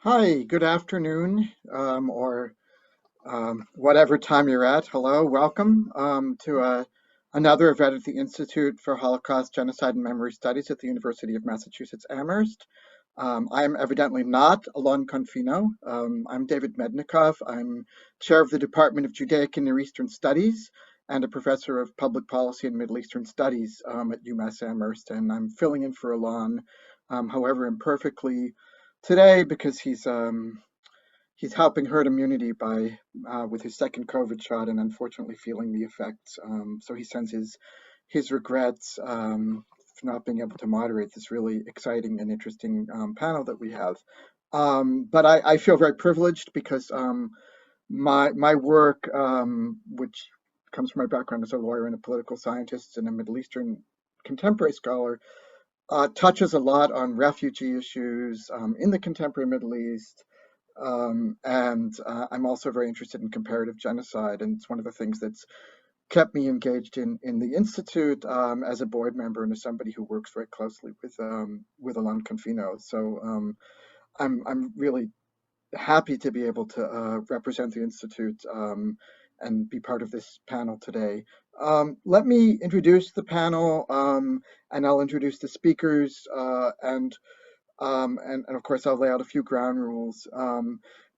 Hi, good afternoon, or whatever time you're at. Hello, welcome to another event at the Institute for Holocaust, Genocide, and Memory Studies at the University of Massachusetts Amherst. I am evidently not Alon Confino. I'm David Mednikov. I'm chair of the Department of Judaic and Near Eastern Studies and a professor of public policy and Middle Eastern Studies at UMass Amherst, and I'm filling in for Alon, however imperfectly today because he's helping herd immunity by with his second COVID shot and unfortunately feeling the effects. So he sends his regrets for not being able to moderate this really exciting and interesting panel that we have. But I feel very privileged because my work, which comes from my background as a lawyer and a political scientist and a Middle Eastern contemporary scholar, touches a lot on refugee issues in the contemporary Middle East. And I'm also very interested in comparative genocide, and it's one of the things that's kept me engaged in the Institute as a board member and as somebody who works very closely with Alon Confino. So I'm really happy to be able to represent the Institute and be part of this panel today. Let me introduce the panel, and I'll introduce the speakers, and of course I'll lay out a few ground rules.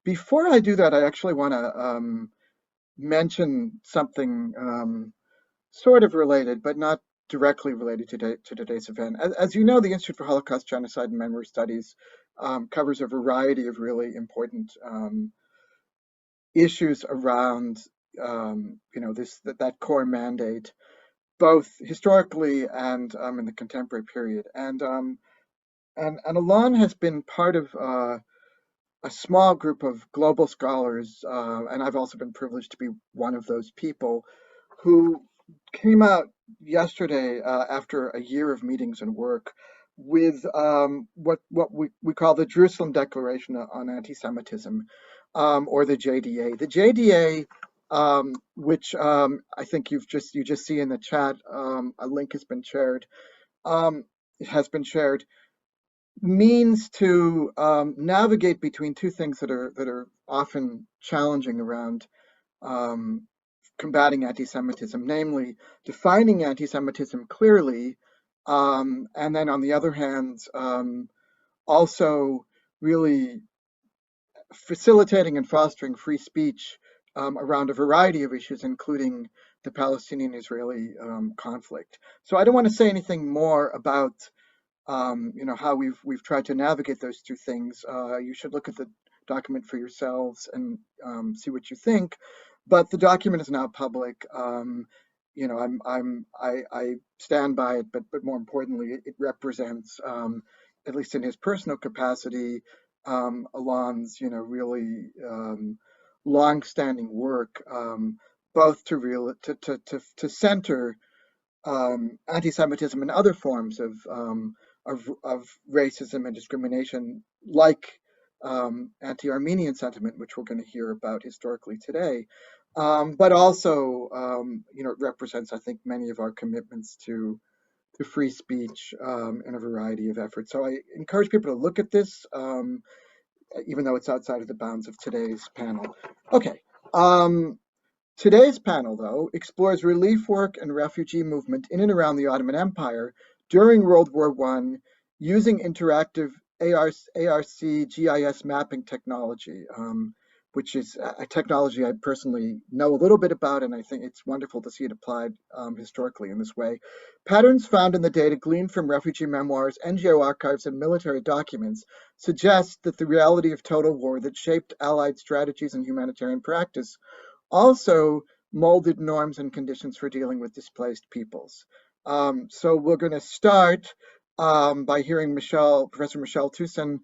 Before I do that, I actually want to mention something sort of related, but not directly related to today's event. As you know, the Institute for Holocaust, Genocide, and Memory Studies covers a variety of really important issues around that core mandate, both historically and in the contemporary period. And Alon has been part of a small group of global scholars, and I've also been privileged to be one of those people who came out yesterday after a year of meetings and work with what we call the Jerusalem Declaration on Anti-Semitism, or the JDA. The JDA, which I think you just see in the chat, a link has been shared. It has been shared, means to navigate between two things that are often challenging around combating anti-Semitism, namely defining anti-Semitism clearly, and then on the other hand, also really facilitating and fostering free speech around a variety of issues, including the Palestinian-Israeli conflict. So I don't want to say anything more about how we've tried to navigate those two things. You should look at the document for yourselves and see what you think. But the document is now public. I stand by it, but more importantly, it represents, at least in his personal capacity, Alon's really long-standing work, both to center anti-Semitism and other forms of racism and discrimination, like anti-Armenian sentiment, which we're going to hear about historically today, but also, it represents, I think, many of our commitments to free speech in a variety of efforts. So I encourage people to look at this, even though it's outside of the bounds of today's panel. Okay. Today's panel, though, explores relief work and refugee movement in and around the Ottoman Empire during World War I using interactive ARC-GIS mapping technology, which is a technology I personally know a little bit about, and I think it's wonderful to see it applied historically in this way. Patterns found in the data gleaned from refugee memoirs, NGO archives, and military documents suggest that the reality of total war that shaped Allied strategies and humanitarian practice also molded norms and conditions for dealing with displaced peoples. So we're going to start by hearing Professor Michelle Tusan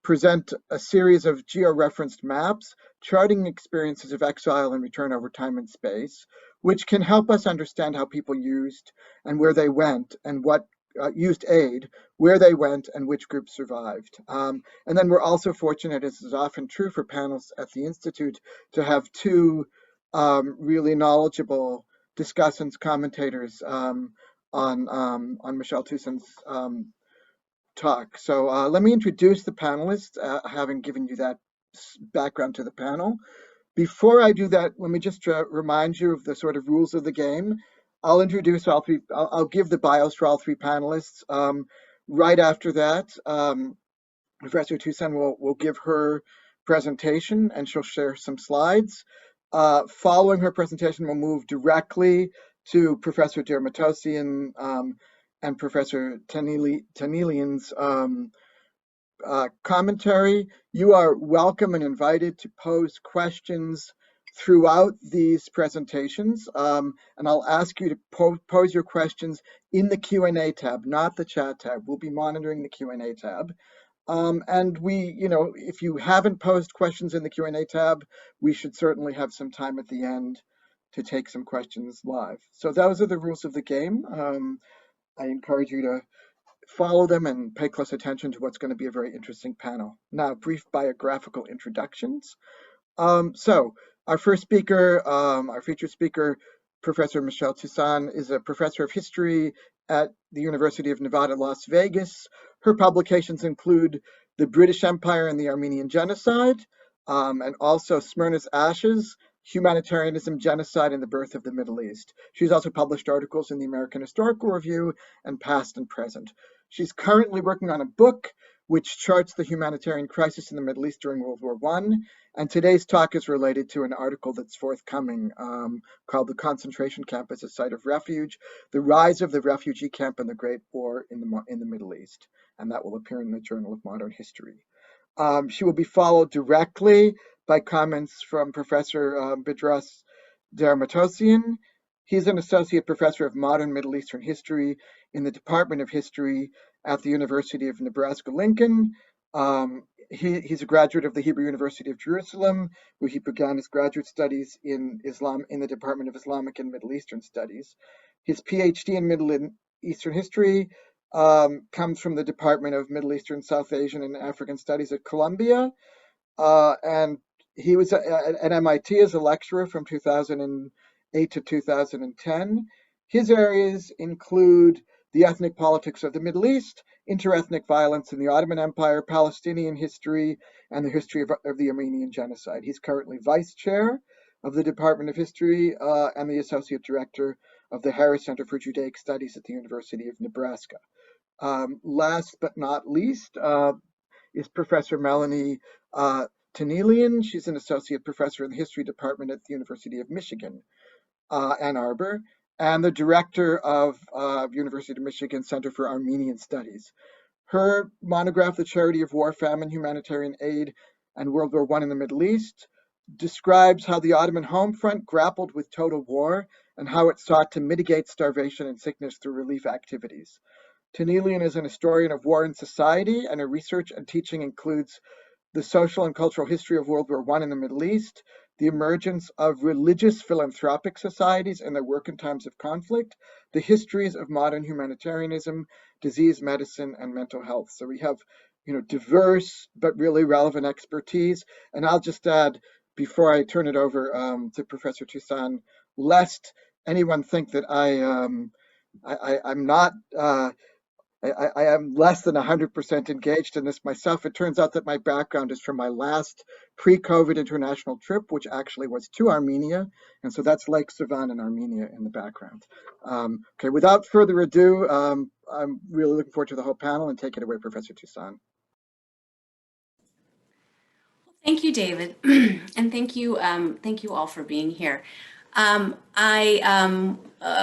present a series of georeferenced maps charting experiences of exile and return over time and space, which can help us understand how people used and where they went and what used aid, where they went and which groups survived. And then we're also fortunate, as is often true for panels at the Institute, to have two really knowledgeable discussants, commentators on Michelle Tusan's talk. So let me introduce the panelists, having given you that background to the panel. Before I do that, let me just remind you of the sort of rules of the game. I'll introduce all three, I'll give the bios for all three panelists. Right after that, Professor Tusan will give her presentation and she'll share some slides. Following her presentation, we'll move directly to Professor Matossian and Professor Tanielian's commentary. You are welcome and invited to pose questions throughout these presentations, and I'll ask you to pose your questions in the Q&A tab, not the chat tab. We'll be monitoring the Q&A tab. And if you haven't posed questions in the Q&A tab, we should certainly have some time at the end to take some questions live. So those are the rules of the game. I encourage you to follow them and pay close attention to what's going to be a very interesting panel. Now, brief biographical introductions. So our first speaker, our featured speaker, Professor Michelle Tusan, is a professor of history at the University of Nevada, Las Vegas. Her publications include The British Empire and the Armenian Genocide, and also Smyrna's Ashes, Humanitarianism, Genocide, and the Birth of the Middle East. She's also published articles in the American Historical Review and Past and Present. She's currently working on a book which charts the humanitarian crisis in the Middle East during World War I. And today's talk is related to an article that's forthcoming called The Concentration Camp as a Site of Refuge, The Rise of the Refugee Camp and the Great War in the Middle East. And that will appear in the Journal of Modern History. She will be followed directly by comments from Professor Bedross Matossian. He's an associate professor of modern Middle Eastern history in the Department of History at the University of Nebraska-Lincoln. He's a graduate of the Hebrew University of Jerusalem, where he began his graduate studies in Islam in the Department of Islamic and Middle Eastern Studies. His PhD in Middle Eastern history comes from the Department of Middle Eastern, South Asian, and African Studies at Columbia. And he was at MIT as a lecturer from 2008 to 2010. His areas include the ethnic politics of the Middle East, interethnic violence in the Ottoman Empire, Palestinian history, and the history of the Armenian Genocide. He's currently vice chair of the Department of History and the associate director of the Harris Center for Judaic Studies at the University of Nebraska. Last but not least is Professor Melanie Tanielian. She's an associate professor in the history department at the University of Michigan, Ann Arbor, and the director of University of Michigan Center for Armenian Studies. Her monograph, The Charity of War, Famine, Humanitarian Aid, and World War I in the Middle East, describes how the Ottoman home front grappled with total war and how it sought to mitigate starvation and sickness through relief activities. Tanielian is an historian of war and society, and her research and teaching includes the social and cultural history of World War I in the Middle East, the emergence of religious philanthropic societies and their work in times of conflict, the histories of modern humanitarianism, disease medicine, and mental health. So we have, diverse but really relevant expertise. And I'll just add, before I turn it over to Professor Tusan, lest anyone think that I'm not. I am less than 100% engaged in this myself. It turns out that my background is from my last pre-COVID international trip, which actually was to Armenia. And so that's Lake Sevan in Armenia in the background. Okay, without further ado, I'm really looking forward to the whole panel, and take it away, Professor Tusan. Thank you, David. And thank you all for being here. I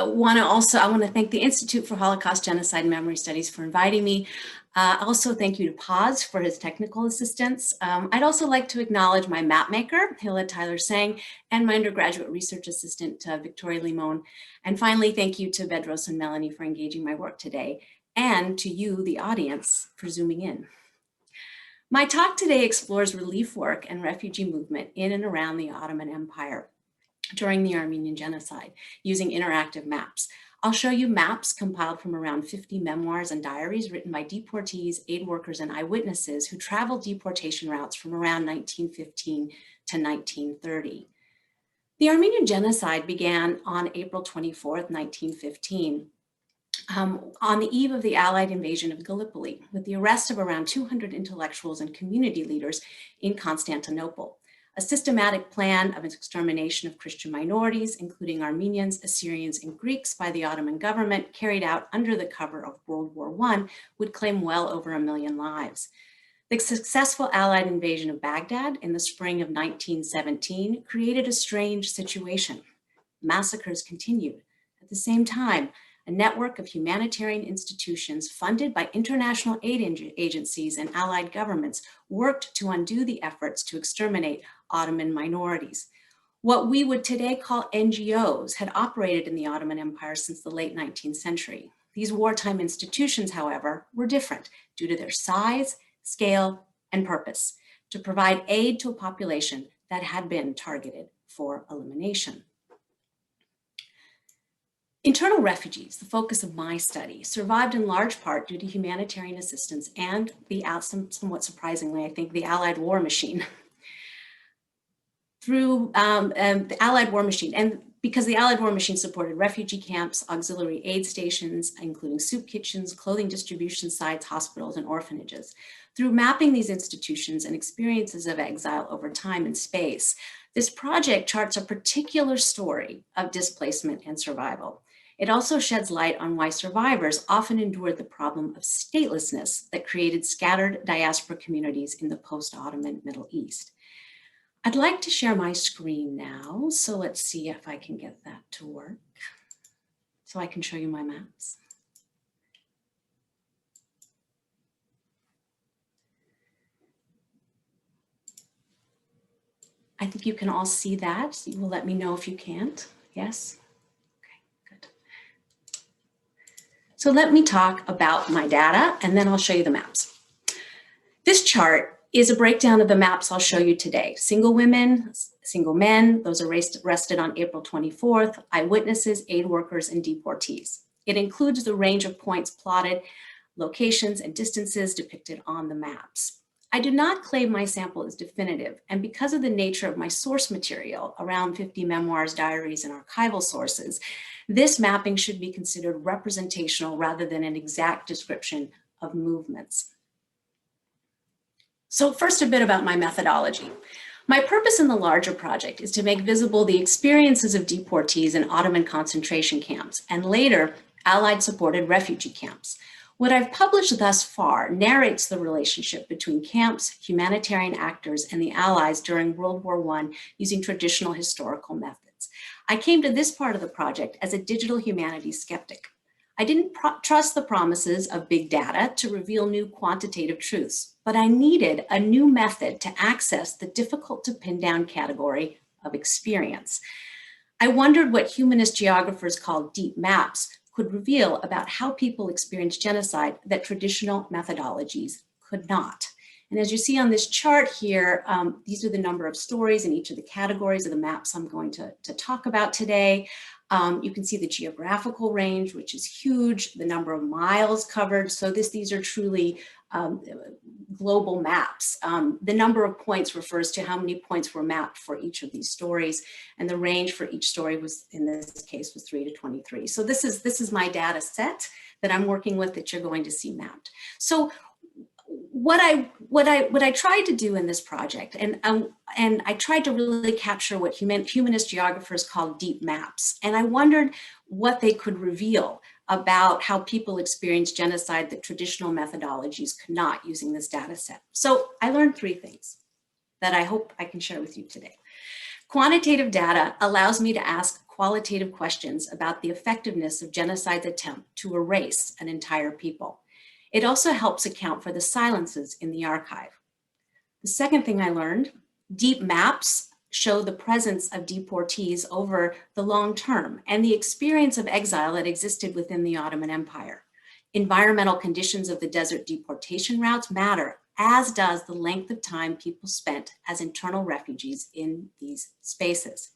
want to thank the Institute for Holocaust, Genocide, and Memory Studies for inviting me. Also, thank you to Paz for his technical assistance. I'd also like to acknowledge my map maker, Hila Tyler Sang, and my undergraduate research assistant, Victoria Limon. And finally, thank you to Bedross and Melanie for engaging my work today, and to you, the audience, for zooming in. My talk today explores relief work and refugee movement in and around the Ottoman Empire during the Armenian Genocide, using interactive maps. I'll show you maps compiled from around 50 memoirs and diaries written by deportees, aid workers, and eyewitnesses who traveled deportation routes from around 1915 to 1930. The Armenian Genocide began on April 24th, 1915. on the eve of the Allied invasion of Gallipoli, with the arrest of around 200 intellectuals and community leaders in Constantinople. A systematic plan of extermination of Christian minorities, including Armenians, Assyrians, and Greeks by the Ottoman government, carried out under the cover of World War I, would claim well over 1 million lives. The successful Allied invasion of Baghdad in the spring of 1917 created a strange situation. Massacres continued. At the same time, a network of humanitarian institutions funded by international aid agencies and Allied governments worked to undo the efforts to exterminate Ottoman minorities. What we would today call NGOs had operated in the Ottoman Empire since the late 19th century. These wartime institutions, however, were different due to their size, scale, and purpose, to provide aid to a population that had been targeted for elimination. Internal refugees, the focus of my study, survived in large part due to humanitarian assistance and somewhat surprisingly, I think, the Allied war machine. Through the Allied war machine, and because the Allied war machine supported refugee camps, auxiliary aid stations, including soup kitchens, clothing distribution sites, hospitals, and orphanages. Through mapping these institutions and experiences of exile over time and space, this project charts a particular story of displacement and survival. It also sheds light on why survivors often endured the problem of statelessness that created scattered diaspora communities in the post-Ottoman Middle East. I'd like to share my screen now, so let's see if I can get that to work, so I can show you my maps. I think you can all see that. You will let me know if you can't. Yes? Okay, good. So let me talk about my data, and then I'll show you the maps. This chart is a breakdown of the maps I'll show you today. Single women, single men, those arrested on April 24th, eyewitnesses, aid workers, and deportees. It includes the range of points plotted, locations, and distances depicted on the maps. I do not claim my sample is definitive, and because of the nature of my source material, around 50 memoirs, diaries, and archival sources, this mapping should be considered representational rather than an exact description of movements. So first, a bit about my methodology. My purpose in the larger project is to make visible the experiences of deportees in Ottoman concentration camps and later Allied-supported refugee camps. What I've published thus far narrates the relationship between camps, humanitarian actors, and the Allies during World War I using traditional historical methods. I came to this part of the project as a digital humanities skeptic. I didn't trust the promises of big data to reveal new quantitative truths, but I needed a new method to access the difficult to pin down category of experience. I wondered what humanist geographers call deep maps could reveal about how people experience genocide that traditional methodologies could not. And as you see on this chart here, these are the number of stories in each of the categories of the maps I'm going to talk about today. You can see the geographical range, which is huge, the number of miles covered. So these are truly global maps. The number of points refers to how many points were mapped for each of these stories. And the range for each story was, in this case, was 3 to 23. So this is my data set that I'm working with that you're going to see mapped. So what I tried to do in this project, and I tried to really capture what humanist geographers call deep maps. And I wondered what they could reveal about how people experience genocide that traditional methodologies could not using this data set. So I learned 3 things that I hope I can share with you today. Quantitative data allows me to ask qualitative questions about the effectiveness of genocide's attempt to erase an entire people. It also helps account for the silences in the archive. The second thing I learned, deep maps show the presence of deportees over the long term and the experience of exile that existed within the Ottoman Empire. Environmental conditions of the desert deportation routes matter, as does the length of time people spent as internal refugees in these spaces.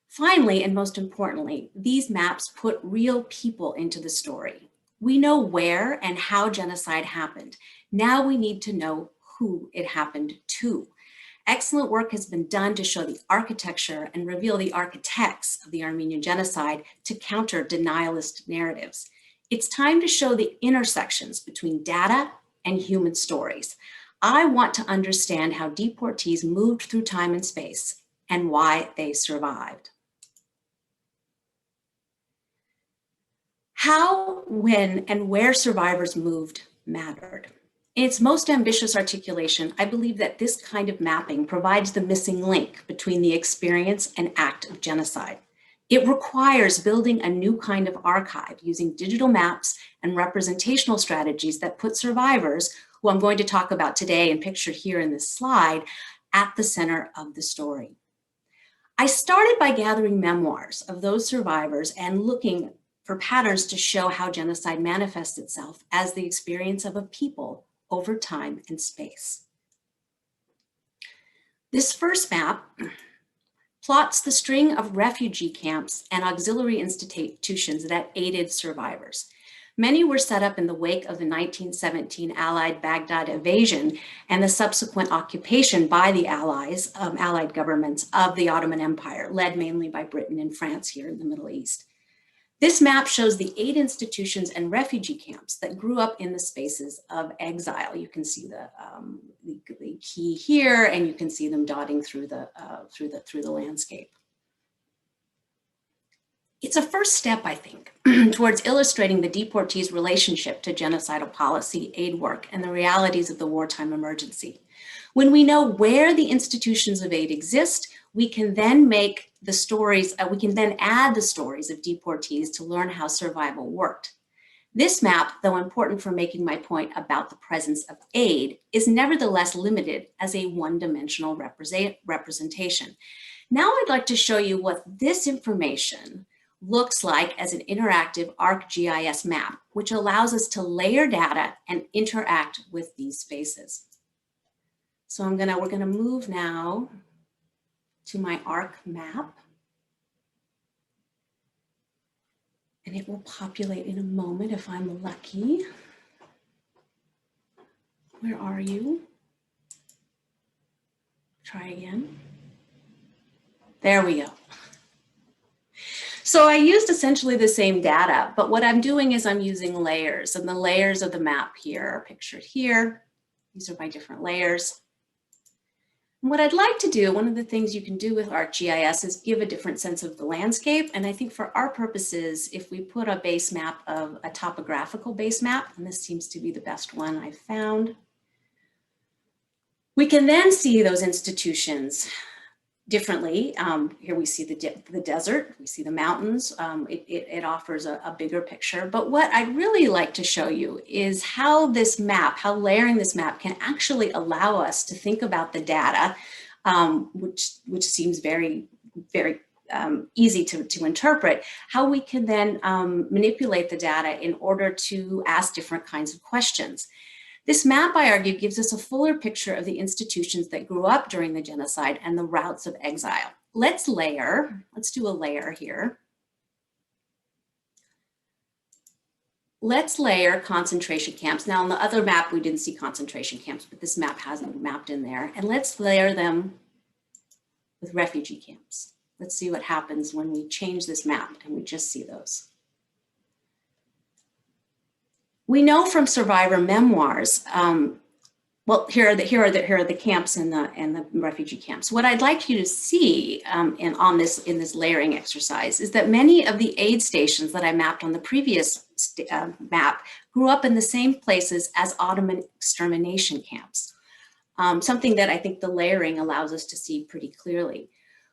Finally, and most importantly, these maps put real people into the story. We know where and how genocide happened. Now we need to know who it happened to. Excellent work has been done to show the architecture and reveal the architects of the Armenian genocide to counter denialist narratives. It's time to show the intersections between data and human stories. I want to understand how deportees moved through time and space and why they survived. How, when, and where survivors moved mattered. In its most ambitious articulation, I believe that this kind of mapping provides the missing link between the experience and act of genocide. It requires building a new kind of archive using digital maps and representational strategies that put survivors, who I'm going to talk about today and pictured here in this slide, at the center of the story. I started by gathering memoirs of those survivors and looking for patterns to show how genocide manifests itself as the experience of a people over time and space. This first map plots the string of refugee camps and auxiliary institutions that aided survivors. Many were set up in the wake of the 1917 Allied Baghdad invasion and the subsequent occupation by the Allies, Allied governments of the Ottoman Empire, led mainly by Britain and France here in the Middle East. This map shows the 8 institutions and refugee camps that grew up in the spaces of exile. You can see the key here, and you can see them dotting through the landscape. It's a first step, I think, towards illustrating the deportees' relationship to genocidal policy, aid work, and the realities of the wartime emergency. When we know where the institutions of aid exist, we can then make the stories, we can then add the stories of deportees to learn how survival worked. This map, though important for making my point about the presence of aid, is nevertheless limited as a one-dimensional representation. Now I'd like to show you what this information looks like as an interactive ARC-GIS map, which allows us to layer data and interact with these spaces. So we're gonna move now to my ARC map. And it will populate in a moment if I'm lucky. Where are you? Try again. There we go. So I used essentially the same data, but what I'm doing is I'm using layers, and the layers of the map here are pictured here. These are my different layers. And what I'd like to do, one of the things you can do with ARC-GIS is give a different sense of the landscape. And I think for our purposes, if we put a base map of a topographical base map, and this seems to be the best one I've found, we can then see those institutions differently. Here we see the desert, we see the mountains. It offers a bigger picture. But what I'd really like to show you is how this map, how layering this map can actually allow us to think about the data, which seems very, very easy to interpret, how we can then manipulate the data in order to ask different kinds of questions. This map, I argue, gives us a fuller picture of the institutions that grew up during the genocide and the routes of exile. Let's do a layer here. Let's layer concentration camps. Now on the other map, we didn't see concentration camps, but this map has them mapped in there. And let's layer them with refugee camps. Let's see what happens when we change this map and we just see those. We know from survivor memoirs, well, here are the camps and the refugee camps. What I'd like you to see in this layering exercise is that many of the aid stations that I mapped on the previous map grew up in the same places as Ottoman extermination camps. Something that I think the layering allows us to see pretty clearly.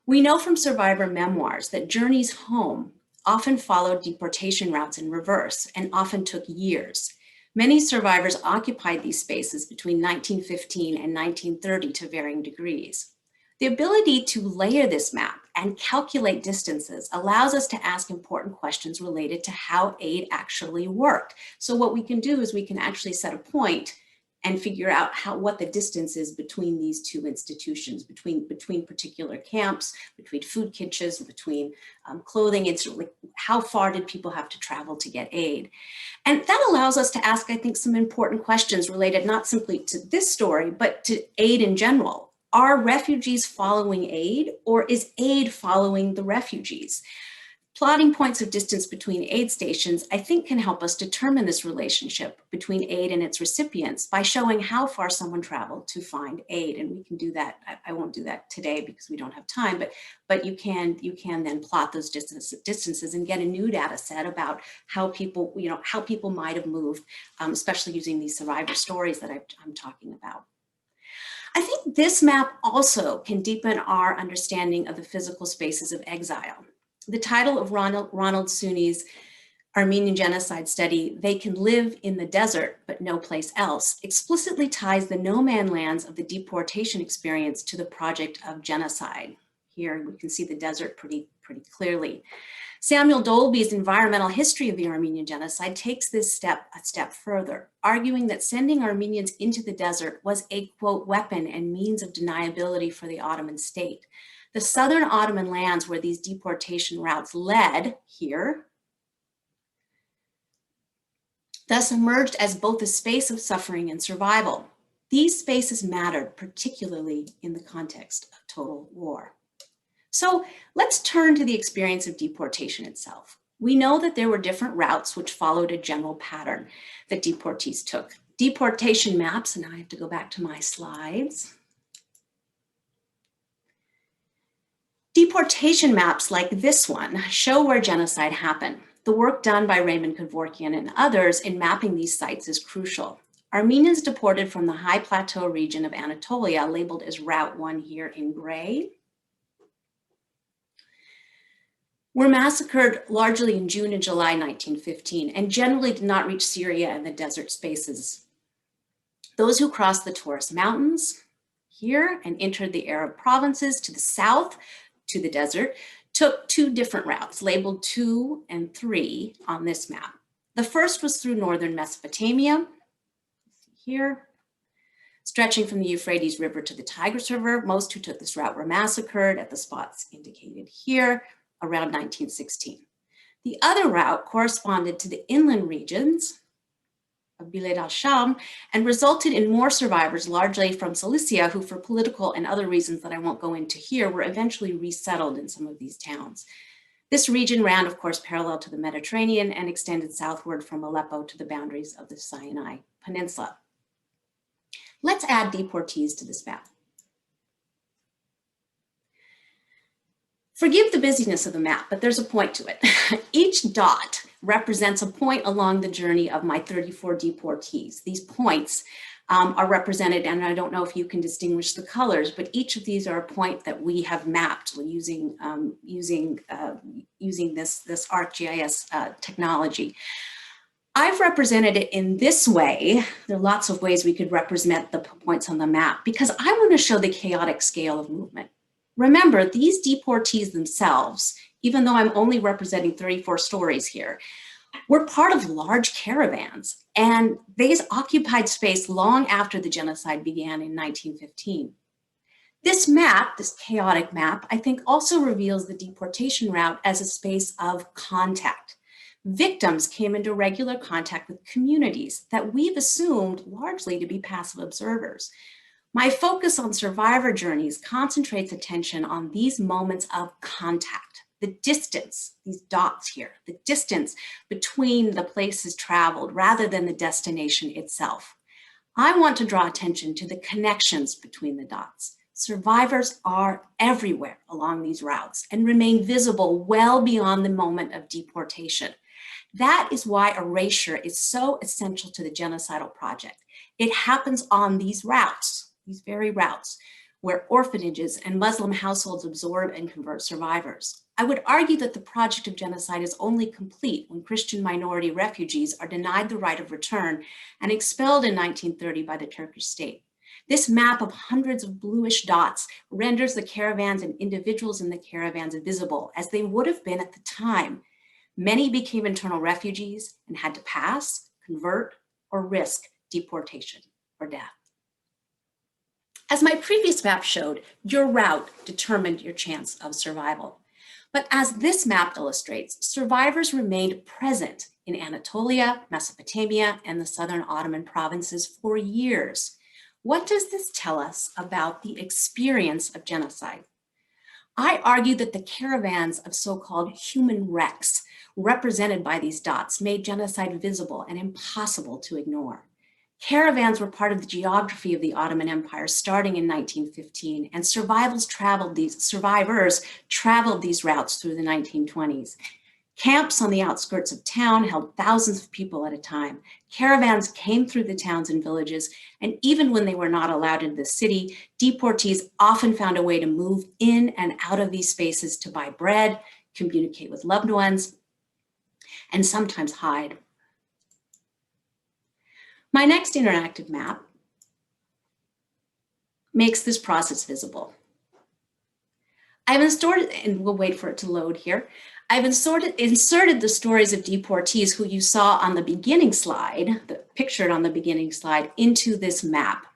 We know from survivor memoirs that journeys home often followed deportation routes in reverse and often took years. Many survivors occupied these spaces between 1915 and 1930 to varying degrees. The ability to layer this map and calculate distances allows us to ask important questions related to how aid actually worked. So what we can do is we can actually set a point and figure out what the distance is between these two institutions, between particular camps, between food kitchens, between clothing. It's like, how far did people have to travel to get aid? And that allows us to ask, I think, some important questions related not simply to this story, but to aid in general. Are refugees following aid, or is aid following the refugees? Plotting points of distance between aid stations, I think, can help us determine this relationship between aid and its recipients by showing how far someone traveled to find aid. And we can do that. I won't do that today because we don't have time, but you can then plot those distances and get a new data set about how people, how people might have moved, especially using these survivor stories that I'm talking about. I think this map also can deepen our understanding of the physical spaces of exile. The title of Ronald Suni's Armenian genocide study, They Can Live in the Desert But No Place Else, explicitly ties the no-man lands of the deportation experience to the project of genocide. Here we can see the desert pretty clearly. Samuel Dolby's environmental history of the Armenian genocide takes this a step further, arguing that sending Armenians into the desert was a, quote, weapon and means of deniability for the Ottoman state. The southern Ottoman lands where these deportation routes led, here, thus emerged as both a space of suffering and survival. These spaces mattered, particularly in the context of total war. So let's turn to the experience of deportation itself. We know that there were different routes which followed a general pattern that deportees took. Deportation maps, and now I have to go back to my slides. Deportation maps like this one show where genocide happened. The work done by Raymond Kevorkian and others in mapping these sites is crucial. Armenians deported from the high plateau region of Anatolia, labeled as Route 1 here in gray, were massacred largely in June and July 1915 and generally did not reach Syria and the desert spaces. Those who crossed the Taurus Mountains here and entered the Arab provinces to the south to the desert took two different routes, labeled 2 and 3 on this map. The first was through northern Mesopotamia, here, stretching from the Euphrates River to the Tigris River. Most who took this route were massacred at the spots indicated here around 1916. The other route corresponded to the inland regions of Bilad al-Sham and resulted in more survivors, largely from Cilicia, who for political and other reasons that I won't go into here, were eventually resettled in some of these towns. This region ran, of course, parallel to the Mediterranean and extended southward from Aleppo to the boundaries of the Sinai Peninsula. Let's add deportees to this map. Forgive the busyness of the map, but there's a point to it. Each dot represents a point along the journey of my 34 deportees. These points are represented, and I don't know if you can distinguish the colors, but each of these are a point that we have mapped using this ARC-GIS technology. I've represented it in this way. There are lots of ways we could represent the points on the map because I want to show the chaotic scale of movement. Remember, these deportees themselves, even though I'm only representing 34 stories here, were part of large caravans, and they occupied space long after the genocide began in 1915. This map, this chaotic map, I think also reveals the deportation route as a space of contact. Victims came into regular contact with communities that we've assumed largely to be passive observers. My focus on survivor journeys concentrates attention on these moments of contact, the distance, these dots here, the distance between the places traveled rather than the destination itself. I want to draw attention to the connections between the dots. Survivors are everywhere along these routes and remain visible well beyond the moment of deportation. That is why erasure is so essential to the genocidal project. It happens on these routes, these very routes, where orphanages and Muslim households absorb and convert survivors. I would argue that the project of genocide is only complete when Christian minority refugees are denied the right of return and expelled in 1930 by the Turkish state. This map of hundreds of bluish dots renders the caravans and individuals in the caravans visible as they would have been at the time. Many became internal refugees and had to pass, convert, or risk deportation or death. As my previous map showed, your route determined your chance of survival. But as this map illustrates, survivors remained present in Anatolia, Mesopotamia, and the southern Ottoman provinces for years. What does this tell us about the experience of genocide? I argue that the caravans of so-called human wrecks represented by these dots made genocide visible and impossible to ignore. Caravans were part of the geography of the Ottoman Empire starting in 1915, and survivors traveled these routes through the 1920s. Camps on the outskirts of town held thousands of people at a time. Caravans came through the towns and villages, and even when they were not allowed into the city, deportees often found a way to move in and out of these spaces to buy bread, communicate with loved ones, and sometimes hide. My next interactive map makes this process visible. I've inserted, and we'll wait for it to load here. I've inserted the stories of deportees who you saw on the beginning slide, pictured on the beginning slide, into this map.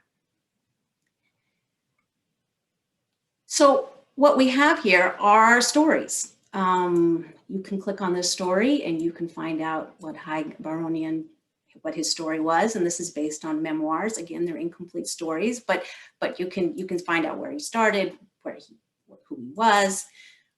So what we have here are stories. You can click on this story and you can find out what what his story was, and this is based on memoirs. Again, they're incomplete stories, but you can find out where he started, who he was,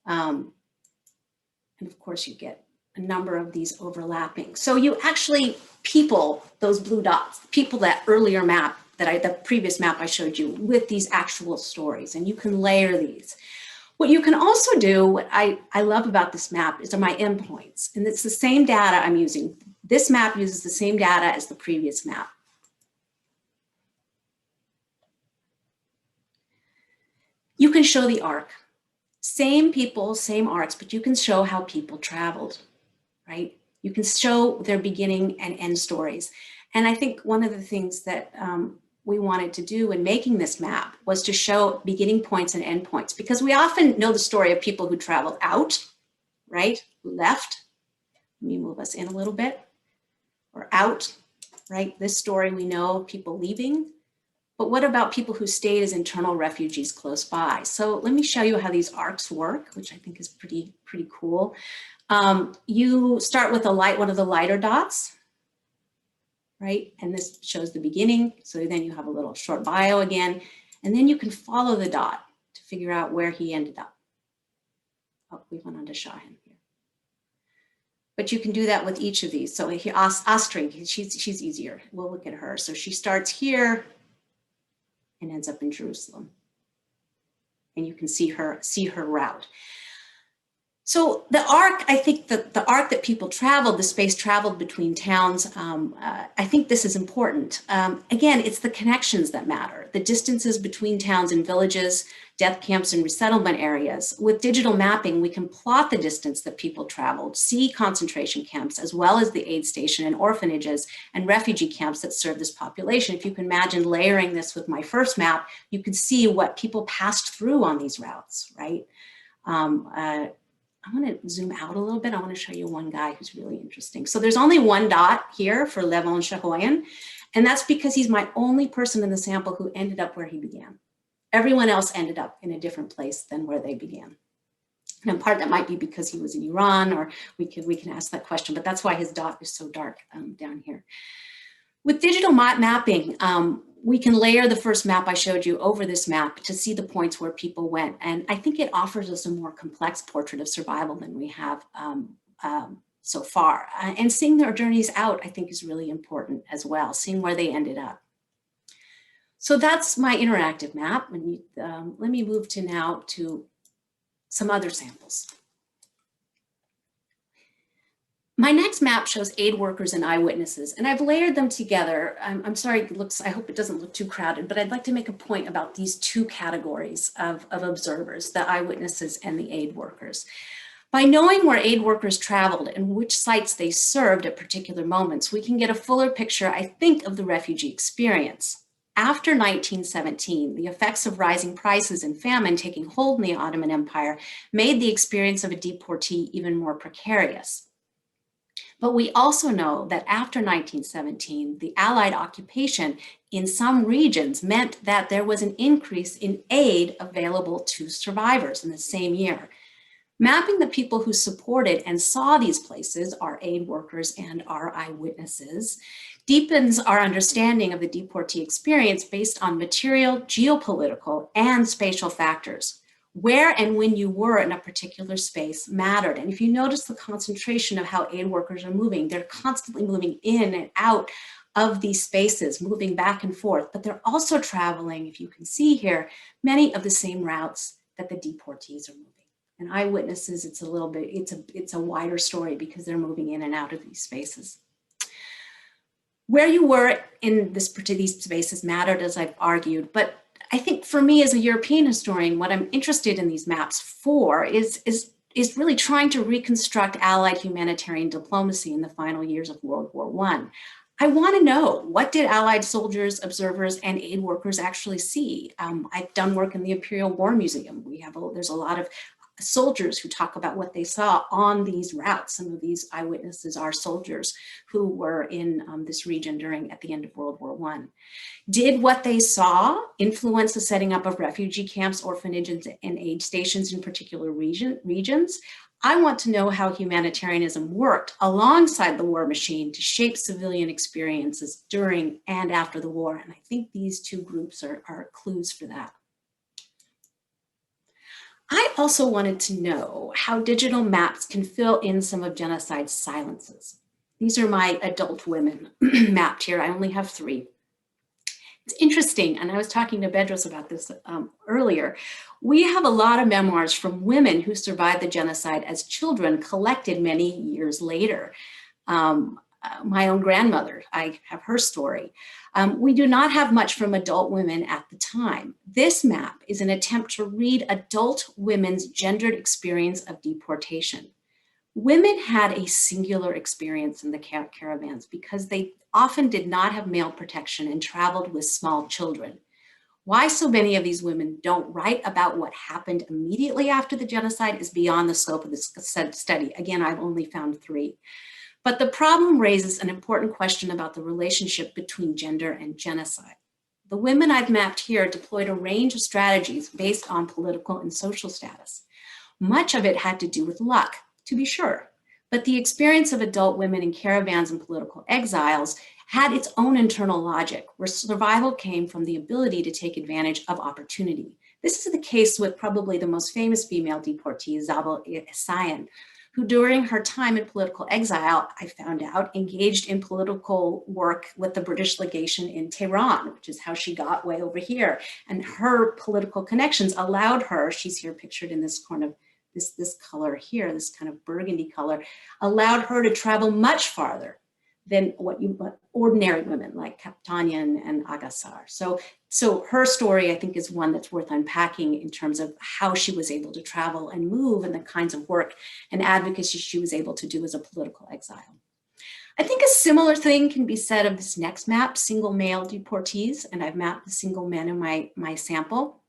and of course you get a number of these overlapping. So you actually people those blue dots, people that earlier map the previous map I showed you with these actual stories, and you can layer these. What you can also do, what I love about this map, is my endpoints, and it's the same data I'm using. This map uses the same data as the previous map. You can show the arc. Same people, same arcs, but you can show how people traveled, right? You can show their beginning and end stories. And I think one of the things that we wanted to do in making this map was to show beginning points and end points, because we often know the story of people who traveled out, right? Who left. Let me move us in a little bit. Or out, right? This story we know of people leaving. But what about people who stayed as internal refugees close by? So let me show you how these arcs work, which I think is pretty cool. You start with one of the lighter dots, right? And this shows the beginning. So then you have a little short bio again, and then you can follow the dot to figure out where he ended up. Oh, we went on to Shahin here. But you can do that with each of these. So here, Astrid, she's easier. We'll look at her. So she starts here and ends up in Jerusalem. And you can see her route. So the arc, I think the arc that people traveled, the space traveled between towns, I think this is important. Again, it's the connections that matter, the distances between towns and villages, death camps and resettlement areas. With digital mapping, we can plot the distance that people traveled, see concentration camps, as well as the aid station and orphanages and refugee camps that serve this population. If you can imagine layering this with my first map, you can see what people passed through on these routes, right? I want to zoom out a little bit. I want to show you one guy who's really interesting. So there's only one dot here for Levon Shahoyan, and that's because he's my only person in the sample who ended up where he began. Everyone else ended up in a different place than where they began. And in part that might be because he was in Iran, or we can ask that question, but that's why his dot is so dark down here. With digital mapping, we can layer the first map I showed you over this map to see the points where people went. And I think it offers us a more complex portrait of survival than we have so far. And seeing their journeys out, I think, is really important as well, seeing where they ended up. So that's my interactive map. And let me move now to some other samples. My next map shows aid workers and eyewitnesses, and I've layered them together. I'm sorry, I hope it doesn't look too crowded, but I'd like to make a point about these two categories of observers, the eyewitnesses and the aid workers. By knowing where aid workers traveled and which sites they served at particular moments, we can get a fuller picture, I think, of the refugee experience. After 1917, the effects of rising prices and famine taking hold in the Ottoman Empire made the experience of a deportee even more precarious. But we also know that after 1917, the Allied occupation in some regions meant that there was an increase in aid available to survivors in the same year. Mapping the people who supported and saw these places, our aid workers and our eyewitnesses, deepens our understanding of the deportee experience based on material, geopolitical, and spatial factors. Where and when you were in a particular space mattered. And if you notice the concentration of how aid workers are moving, they're constantly moving in and out of these spaces, moving back and forth, but they're also traveling, if you can see here, many of the same routes that the deportees are moving. And eyewitnesses, it's a little bit, it's a wider story because they're moving in and out of these spaces. Where you were in these spaces mattered, as I've argued, but I think for me as a European historian, what I'm interested in these maps for is really trying to reconstruct Allied humanitarian diplomacy in the final years of World War I. I want to know, what did Allied soldiers, observers, and aid workers actually see? I've done work in the Imperial War Museum. There's a lot of soldiers who talk about what they saw on these routes. Some of these eyewitnesses are soldiers who were in this region at the end of World War I. Did what they saw influence the setting up of refugee camps, orphanages, and aid stations in particular regions? I want to know how humanitarianism worked alongside the war machine to shape civilian experiences during and after the war. And I think these two groups are clues for that. I also wanted to know how digital maps can fill in some of genocide's silences. These are my adult women mapped here. I only have 3. It's interesting, and I was talking to Bedross about this earlier. We have a lot of memoirs from women who survived the genocide as children, collected many years later. My own grandmother, I have her story. We do not have much from adult women at the time. This map is an attempt to read adult women's gendered experience of deportation. Women had a singular experience in the caravans because they often did not have male protection and traveled with small children. Why so many of these women don't write about what happened immediately after the genocide is beyond the scope of this study. Again, I've only found 3. But the problem raises an important question about the relationship between gender and genocide. The women I've mapped here deployed a range of strategies based on political and social status. Much of it had to do with luck, to be sure, but the experience of adult women in caravans and political exiles had its own internal logic, where survival came from the ability to take advantage of opportunity. This is the case with probably the most famous female deportee, Zabel Essayan, who during her time in political exile, I found out, engaged in political work with the British legation in Tehran, which is how she got way over here. And her political connections allowed her, she's here pictured in this kind of, this color here, this kind of burgundy color, allowed her to travel much farther than what ordinary women like Tanielian and Agassar. So her story, I think, is one that's worth unpacking in terms of how she was able to travel and move and the kinds of work and advocacy she was able to do as a political exile. I think a similar thing can be said of this next map, single male deportees, and I've mapped the single men in my sample.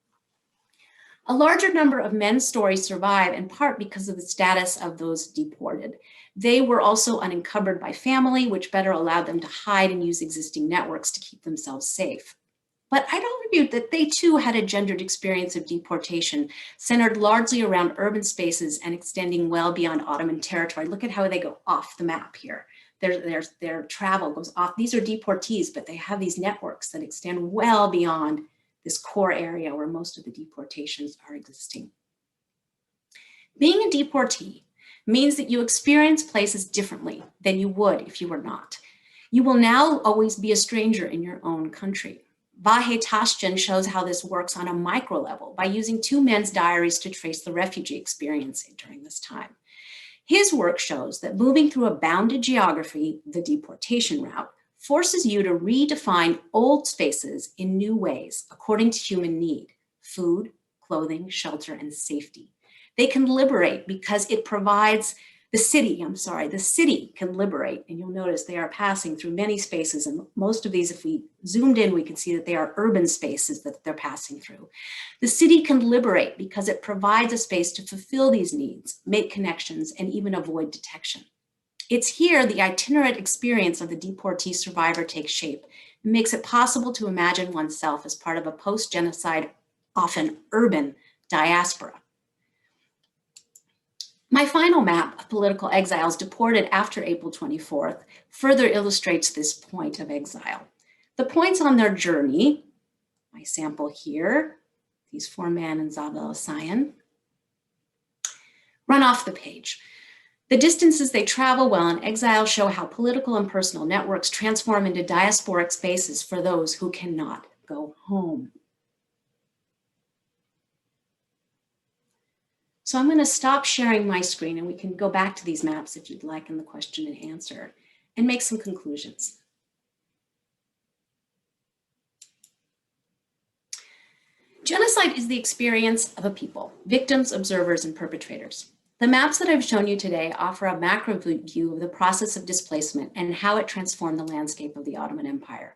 A larger number of men's stories survive in part because of the status of those deported. They were also unencumbered by family, which better allowed them to hide and use existing networks to keep themselves safe. But I'd argue that they too had a gendered experience of deportation, centered largely around urban spaces and extending well beyond Ottoman territory. Look at how they go off the map here. Their travel goes off. These are deportees, but they have these networks that extend well beyond this core area where most of the deportations are existing. Being a deportee means that you experience places differently than you would if you were not. You will now always be a stranger in your own country. Vahe Tashjian shows how this works on a micro level by using 2 men's diaries to trace the refugee experience during this time. His work shows that moving through a bounded geography, the deportation route, forces you to redefine old spaces in new ways according to human need: food, clothing, shelter, and safety. They can liberate because it provides the city can liberate, and you'll notice they are passing through many spaces, and most of these, if we zoomed in, we can see that they are urban spaces that they're passing through. The city can liberate because it provides a space to fulfill these needs, make connections, and even avoid detection. It's here the itinerant experience of the deportee survivor takes shape and makes it possible to imagine oneself as part of a post-genocide, often urban diaspora. My final map of political exiles deported after April 24th further illustrates this point of exile. The points on their journey, my sample here, these four men and Zabel Sion, run off the page. The distances they travel while in exile show how political and personal networks transform into diasporic spaces for those who cannot go home. So I'm going to stop sharing my screen and we can go back to these maps if you'd like in the question and answer and make some conclusions. Genocide is the experience of a people, victims, observers, and perpetrators. The maps that I've shown you today offer a macro view of the process of displacement and how it transformed the landscape of the Ottoman Empire.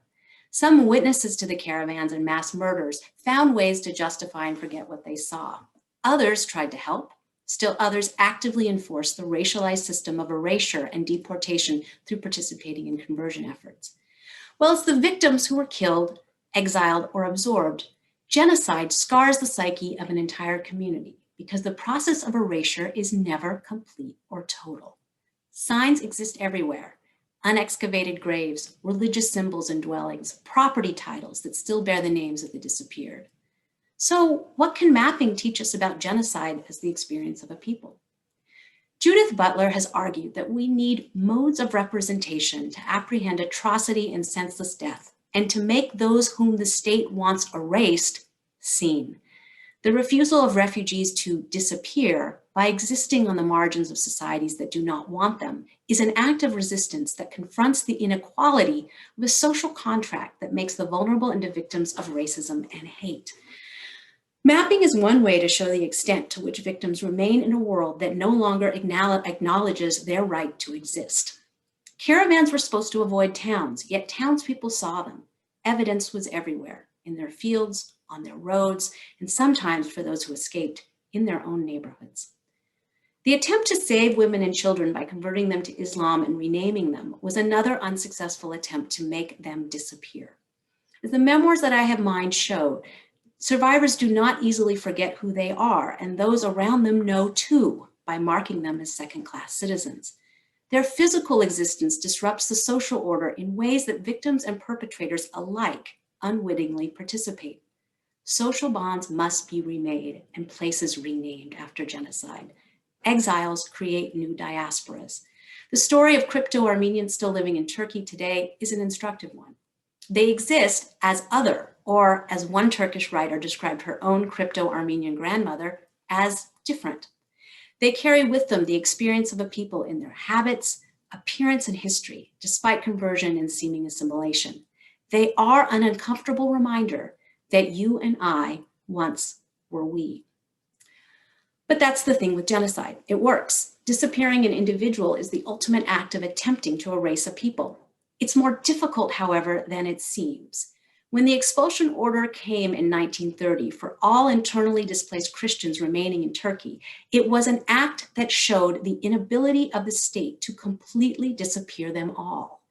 Some witnesses to the caravans and mass murders found ways to justify and forget what they saw. Others tried to help. Still others actively enforced the racialized system of erasure and deportation through participating in conversion efforts. While it's the victims who were killed, exiled, or absorbed, genocide scars the psyche of an entire community because the process of erasure is never complete or total. Signs exist everywhere: unexcavated graves, religious symbols and dwellings, property titles that still bear the names of the disappeared. So what can mapping teach us about genocide as the experience of a people? Judith Butler has argued that we need modes of representation to apprehend atrocity and senseless death, and to make those whom the state wants erased seen. The refusal of refugees to disappear by existing on the margins of societies that do not want them is an act of resistance that confronts the inequality of a social contract that makes the vulnerable into victims of racism and hate. Mapping is one way to show the extent to which victims remain in a world that no longer acknowledges their right to exist. Caravans were supposed to avoid towns, yet townspeople saw them. Evidence was everywhere, in their fields, on their roads, and sometimes, for those who escaped, in their own neighborhoods. The attempt to save women and children by converting them to Islam and renaming them was another unsuccessful attempt to make them disappear. As the memoirs that I have mined show, survivors do not easily forget who they are, and those around them know too, by marking them as second-class citizens. Their physical existence disrupts the social order in ways that victims and perpetrators alike unwittingly participate. Social bonds must be remade and places renamed after genocide. Exiles create new diasporas. The story of crypto-Armenians still living in Turkey today is an instructive one. They exist as other, or as one Turkish writer described her own crypto-Armenian grandmother, as different. They carry with them the experience of a people in their habits, appearance, and history, despite conversion and seeming assimilation. They are an uncomfortable reminder that you and I once were we. But that's the thing with genocide. It works. Disappearing an individual is the ultimate act of attempting to erase a people. It's more difficult, however, than it seems. When the expulsion order came in 1930 for all internally displaced Christians remaining in Turkey, it was an act that showed the inability of the state to completely disappear them all.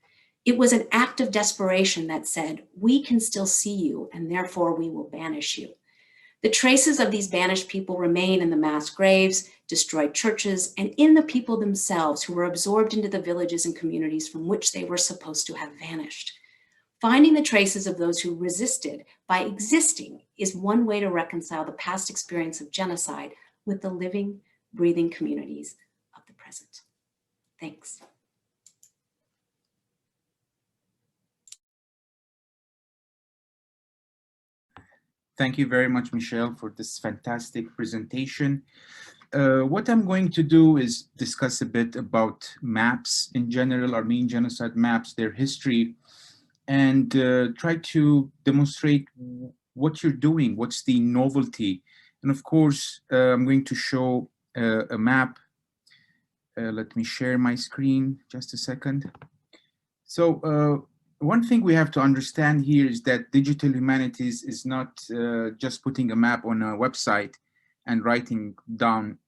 It was an act of desperation that said, we can still see you, and therefore we will banish you. The traces of these banished people remain in the mass graves, destroyed churches, and in the people themselves who were absorbed into the villages and communities from which they were supposed to have vanished. Finding the traces of those who resisted by existing is one way to reconcile the past experience of genocide with the living, breathing communities of the present. Thanks. Thank you very much, Michelle, for this fantastic presentation. What I'm going to do is discuss a bit about maps in general, Armenian genocide maps, their history, and try to demonstrate what you're doing, what's the novelty. And of course, I'm going to show a map. Let me share my screen just a second. So one thing we have to understand here is that digital humanities is not just putting a map on a website and writing down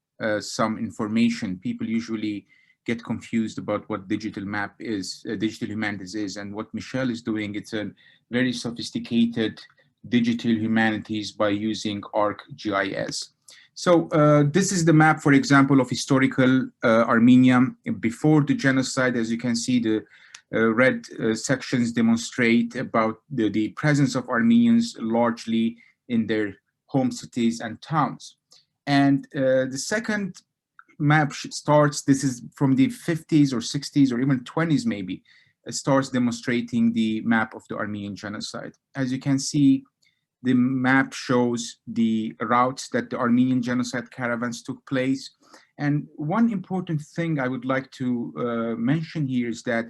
some information. People usually get confused about what digital map is, digital humanities is, and what Michelle is doing. It's a very sophisticated digital humanities by using ARC-GIS. So this is the map, for example, of historical Armenia before the genocide. As you can see, the red sections demonstrate about the presence of Armenians largely in their home cities and towns. And the second map starts, this is from the 50s or 60s or even 20s maybe, starts demonstrating the map of the Armenian genocide. As you can see, the map shows the routes that the Armenian genocide caravans took place. And one important thing I would like to mention here is that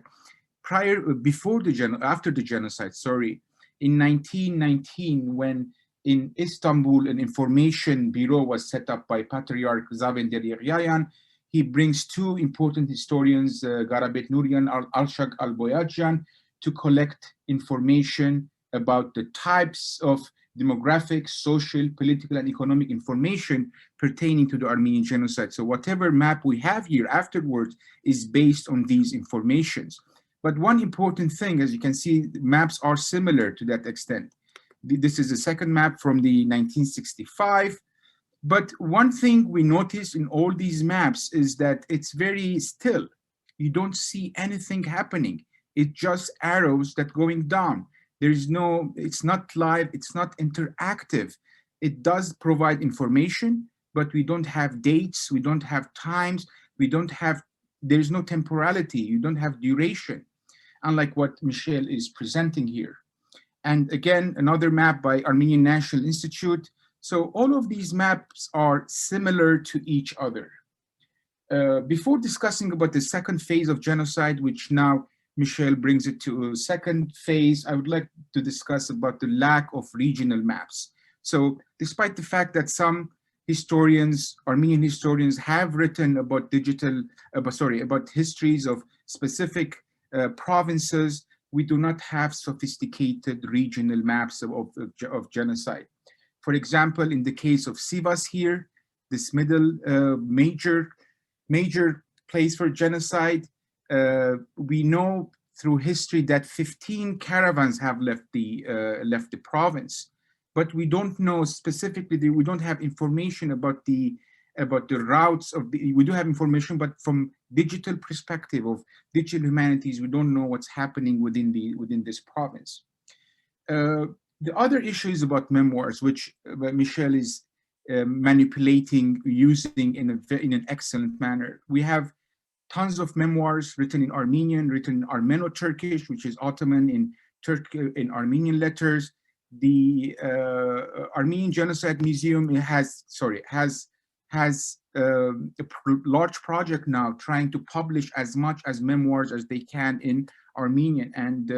after the genocide, sorry, in 1919, when in Istanbul an information bureau was set up by Patriarch Zavender Yagyayan, he brings two important historians, Garabet Nurian, Alshag Al-Boyadjan, to collect information about the types of demographic, social, political, and economic information pertaining to the Armenian genocide. So whatever map we have here afterwards is based on these informations. But one important thing, as you can see, maps are similar to that extent. This is the second map from the 1965. But one thing we notice in all these maps is that it's very still. You don't see anything happening. It's just arrows that going down. It's not live, it's not interactive. It does provide information, but we don't have dates, we don't have times, there's no temporality, you don't have duration, unlike what Michel is presenting here. And again, another map by Armenian National Institute. So all of these maps are similar to each other. Before discussing about the second phase of genocide, which now Michel brings it to a second phase, I would like to discuss about the lack of regional maps. So despite the fact that some historians, Armenian historians, have written about about histories of specific provinces, we do not have sophisticated regional maps of genocide. For example, in the case of Sivas here, this middle major place for genocide, we know through history that 15 caravans have left the province, but we don't know specifically. We don't have information about the routes of the. We do have information, but from digital perspective of digital humanities, we don't know what's happening within this province. The other issue is about memoirs, which Michel is manipulating, using in an excellent manner. We have tons of memoirs written in Armenian, written in Armeno-Turkish, which is Ottoman in Armenian letters. The Armenian Genocide Museum has a large project now trying to publish as much as memoirs as they can in Armenian, and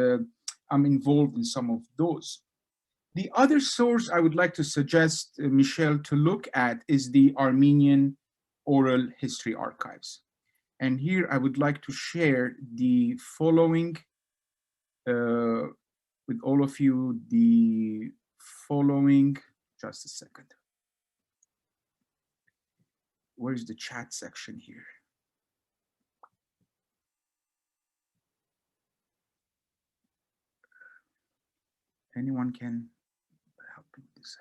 I'm involved in some of those. The other source I would like to suggest, Michel, to look at is the Armenian Oral History Archives. And here I would like to share the following with all of you, just a second. Where's the chat section here? Anyone can help me with this?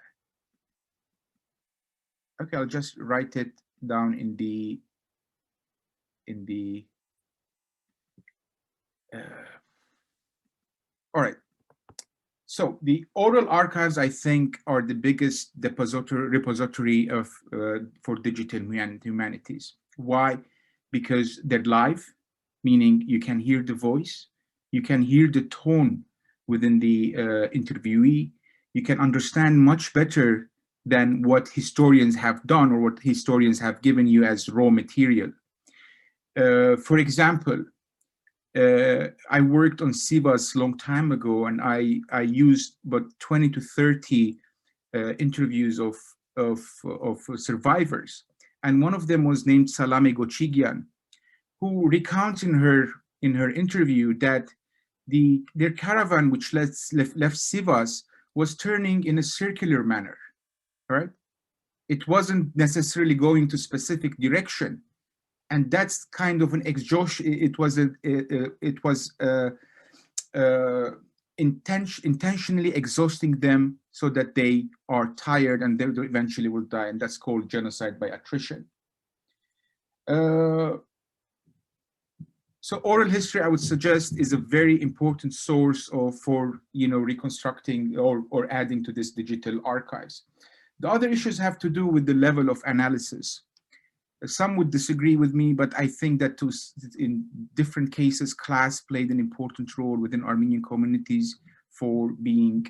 Okay, I'll just write it down in the all right. So the oral archives, I think, are the biggest repository of for digital humanities. Why? Because they're live, meaning you can hear the voice, you can hear the tone within the interviewee, you can understand much better than what historians have done or what historians have given you as raw material. For example, I worked on Sivas a long time ago, and I used about 20 to 30 interviews of survivors. And one of them was named Salame Gochigyan, who recounts in her interview that their caravan, which left Sivas, was turning in a circular manner, right? It wasn't necessarily going to specific direction. And that's kind of an exhaustion. It was intentionally exhausting them so that they are tired and they eventually will die. And that's called genocide by attrition. So oral history, I would suggest, is a very important source for reconstructing or adding to this digital archives. The other issues have to do with the level of analysis. Some would disagree with me, but I think that in different cases, class played an important role within Armenian communities for being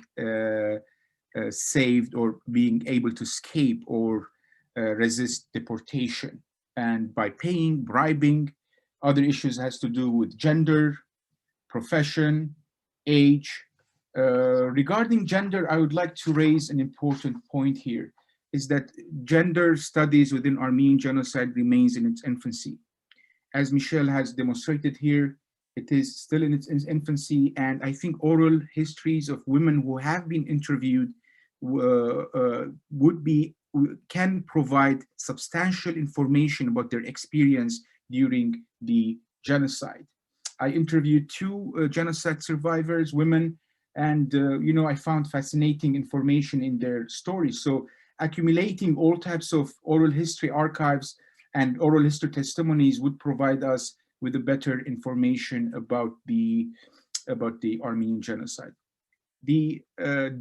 saved or being able to escape or resist deportation. And by paying, bribing, other issues has to do with gender, profession, age. Regarding gender, I would like to raise an important point here, is that gender studies within Armenian genocide remains in its infancy. As Michelle has demonstrated here, it is still in its infancy, and I think oral histories of women who have been interviewed can provide substantial information about their experience during the genocide. I interviewed two genocide survivors, women, and I found fascinating information in their stories. So accumulating all types of oral history archives and oral history testimonies would provide us with a better information about the Armenian genocide. The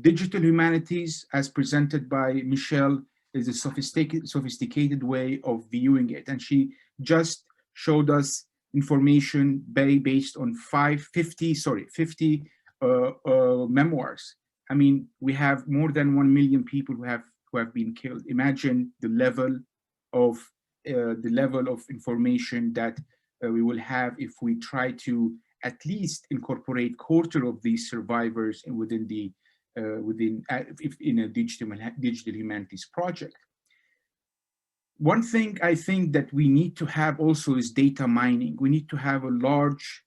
digital humanities, as presented by Michelle, is a sophisticated way of viewing it, and she just showed us information based on 50 memoirs. I mean, we have more than 1 million people who have been killed. Imagine the level of information that we will have if we try to at least incorporate quarter of these survivors within in a digital humanities project. One thing I think that we need to have also is data mining. We need to have a large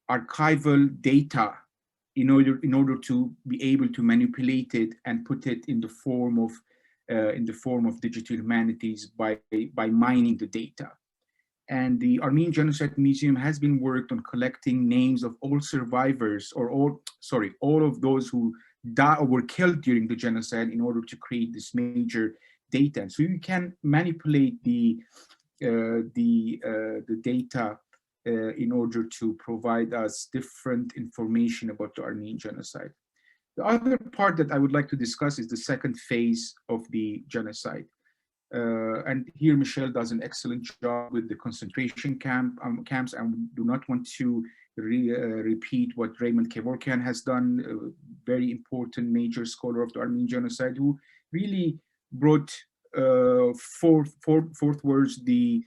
archival data in order to be able to manipulate it and put it in the form of digital humanities by mining the data. And the Armenian Genocide Museum has been worked on collecting names of all survivors, or all of those who died or were killed during the genocide, in order to create this major data. And so you can manipulate the data in order to provide us different information about the Armenian genocide. The other part that I would like to discuss is the second phase of the genocide. And here Michelle does an excellent job with the concentration camps. I do not want to repeat what Raymond Kevorkian has done, a very important major scholar of the Armenian genocide, who really brought forthwards the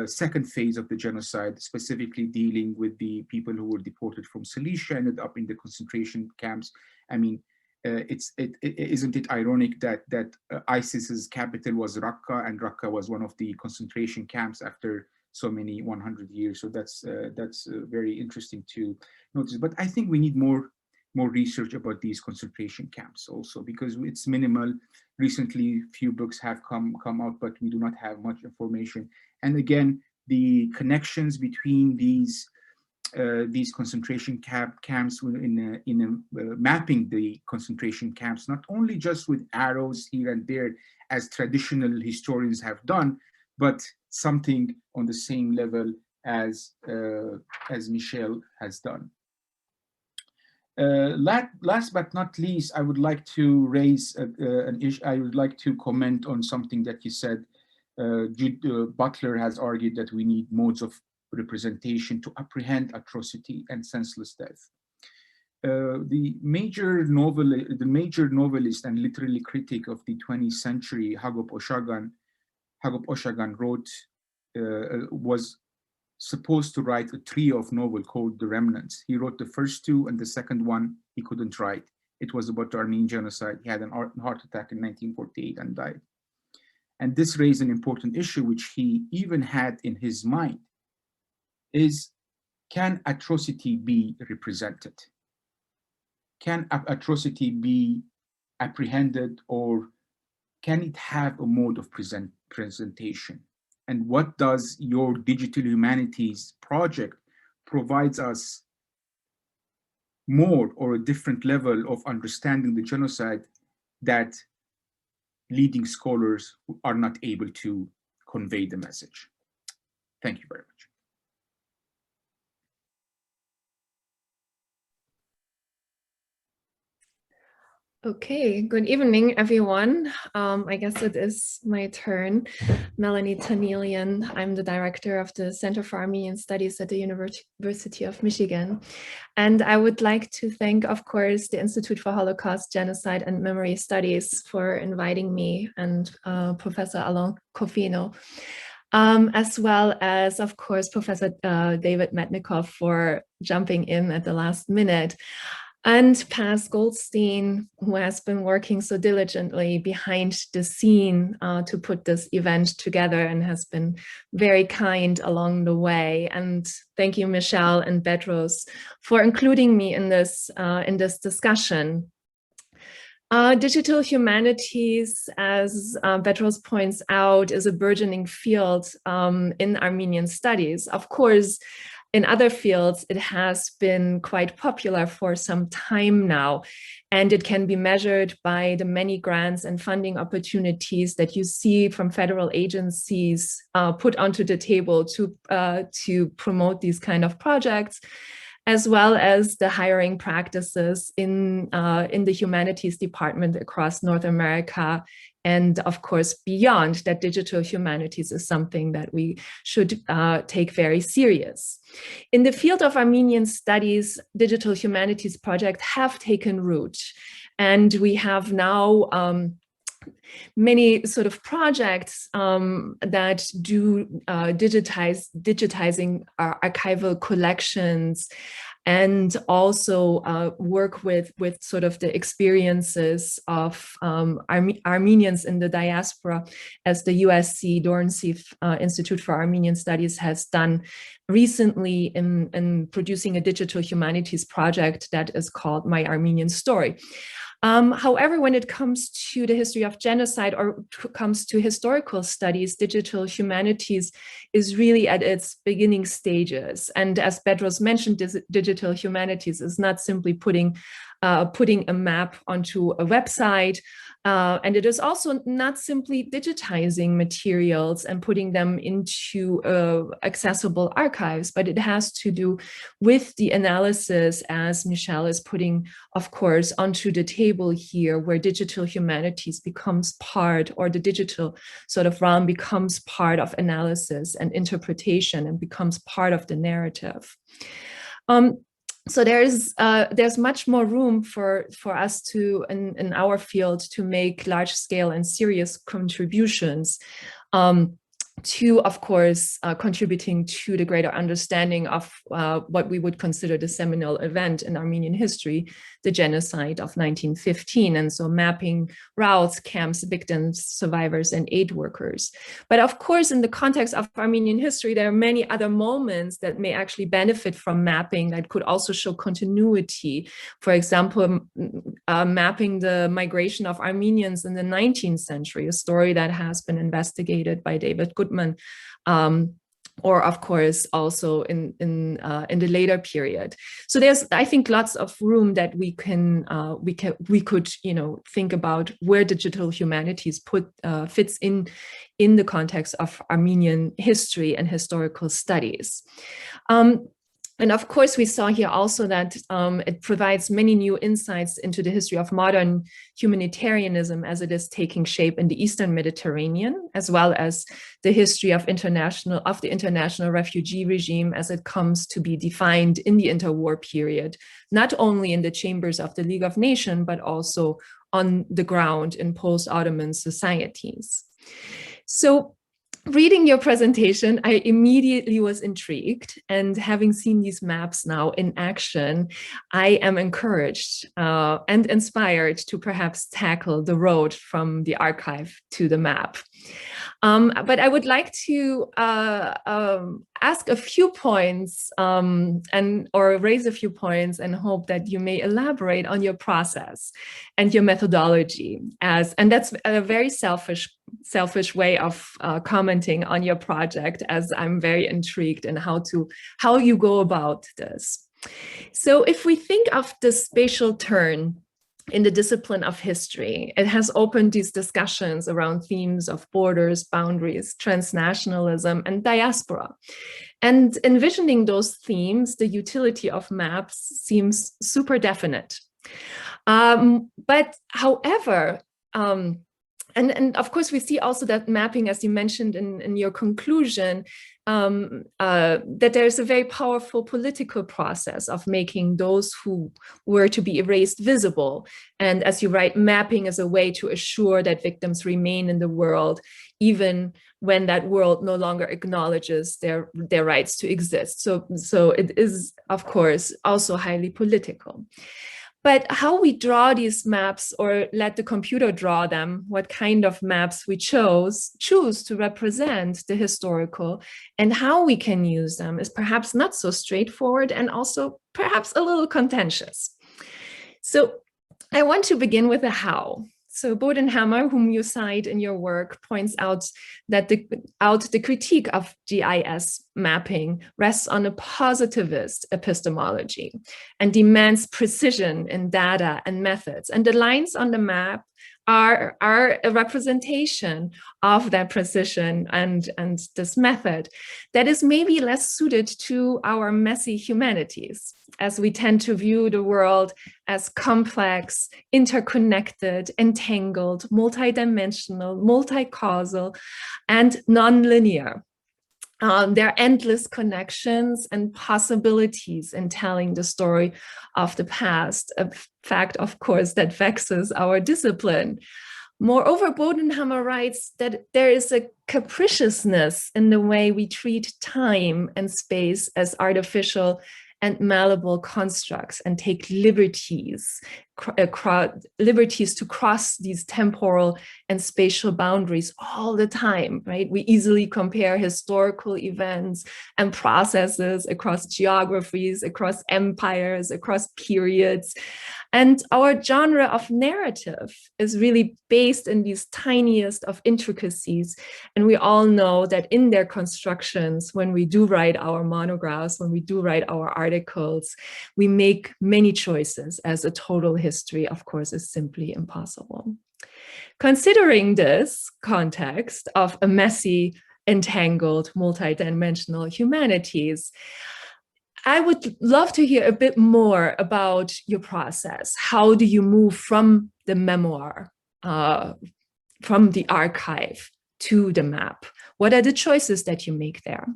second phase of the genocide, specifically dealing with the people who were deported from Cilicia, ended up in the concentration camps. I mean, isn't it ironic that ISIS's capital was Raqqa, and Raqqa was one of the concentration camps after so many 100 years? So that's very interesting to notice. But I think we need more research about these concentration camps also, because it's minimal. Recently, few books have come out, but we do not have much information. And again, the connections between these concentration camps in mapping the concentration camps, not only just with arrows here and there, as traditional historians have done, but something on the same level as Michelle has done. Last but not least, I would like to raise an issue. I would like to comment on something that you said. Butler has argued that we need modes of representation to apprehend atrocity and senseless death. The major novelist and literary critic of the 20th century, Hagop Oshagan wrote, was supposed to write a trio of novels called The Remnants. He wrote the first two, and the second one he couldn't write. It was about the Armenian genocide. He had an heart attack in 1948 and died. And this raised an important issue, which he even had in his mind, is, can atrocity be represented? Can atrocity be apprehended, or can it have a mode of presentation? And what does your digital humanities project provides us more, or a different level of understanding the genocide that leading scholars are not able to convey the message? Thank you very much. Okay, good evening, everyone. I guess it is my turn. Melanie Tanielian. I'm the director of the Center for Armenian Studies at the University of Michigan. And I would like to thank, of course, the Institute for Holocaust, Genocide, and Memory Studies for inviting me, and Professor Alain Cofino, as well as, of course, Professor David Metnikoff for jumping in at the last minute. And Paz Goldstein, who has been working so diligently behind the scene to put this event together and has been very kind along the way. And thank you, Michelle and Bedross, for including me in this discussion. Digital humanities, as Bedross points out, is a burgeoning field in Armenian studies. Of course, in other fields, it has been quite popular for some time now, and it can be measured by the many grants and funding opportunities that you see from federal agencies put onto the table to promote these kind of projects, as well as the hiring practices in the humanities department across North America. And of course, beyond that, digital humanities is something that we should take very serious. In the field of Armenian studies, digital humanities projects have taken root. And we have now many sort of projects that do digitizing archival collections, and also work with sort of the experiences of Armenians in the diaspora, as the USC Dornsief Institute for Armenian Studies has done recently in producing a digital humanities project that is called My Armenian Story. However, when it comes to the history of genocide or comes to historical studies, digital humanities is really at its beginning stages. And as Bedross mentioned, digital humanities is not simply putting a map onto a website. And it is also not simply digitizing materials and putting them into accessible archives, but it has to do with the analysis, as Michelle is putting, of course, onto the table here, where digital humanities becomes part, or the digital sort of realm becomes part of analysis and interpretation and becomes part of the narrative. So there's much more room for us to, in our field, to make large scale and serious contributions to, of course, contributing to the greater understanding of what we would consider the seminal event in Armenian history, the genocide of 1915. And so mapping routes, camps, victims, survivors, and aid workers. But of course, in the context of Armenian history, there are many other moments that may actually benefit from mapping that could also show continuity. For example, mapping the migration of Armenians in the 19th century, a story that has been investigated by David Goodman, or of course also in the later period. So there's, I think, lots of room that we could think about where digital humanities fits in the context of Armenian history and historical studies. And of course, we saw here also that it provides many new insights into the history of modern humanitarianism as it is taking shape in the Eastern Mediterranean, as well as the history of the international refugee regime as it comes to be defined in the interwar period, not only in the chambers of the League of Nations, but also on the ground in post-Ottoman societies. So, reading your presentation, I immediately was intrigued, and having seen these maps now in action, I am encouraged and inspired to perhaps tackle the road from the archive to the map. But I would like to ask a few points or raise a few points and hope that you may elaborate on your process and your methodology, and that's a very selfish way of commenting on your project, as I'm very intrigued in how you go about this. So if we think of the spatial turn in the discipline of history, it has opened these discussions around themes of borders, boundaries, transnationalism, and diaspora. And envisioning those themes, the utility of maps seems super definite. But however, and of course, we see also that mapping, as you mentioned in your conclusion, that there's a very powerful political process of making those who were to be erased visible. And as you write, mapping is a way to assure that victims remain in the world, even when that world no longer acknowledges their rights to exist. So it is, of course, also highly political. But how we draw these maps, or let the computer draw them, what kind of maps we choose to represent the historical, and how we can use them is perhaps not so straightforward, and also perhaps a little contentious. So I want to begin with a how. So Bodenhammer, whom you cite in your work, points out that the critique of GIS mapping rests on a positivist epistemology and demands precision in data and methods. And the lines on the map are a representation of that precision and this method that is maybe less suited to our messy humanities, as we tend to view the world as complex, interconnected, entangled, multidimensional, multi-causal, and nonlinear. There are endless connections and possibilities in telling the story of the past, a fact, of course, that vexes our discipline. Moreover, Bodenhammer writes that there is a capriciousness in the way we treat time and space as artificial and malleable constructs, and take liberties to cross these temporal and spatial boundaries all the time, right? We easily compare historical events and processes across geographies, across empires, across periods. And our genre of narrative is really based in these tiniest of intricacies. And we all know that in their constructions, when we do write our monographs, when we do write our articles, we make many choices, as a total history, of course, is simply impossible. Considering this context of a messy, entangled, multidimensional humanities, I would love to hear a bit more about your process. How do you move from the memoir, from the archive to the map? What are the choices that you make there?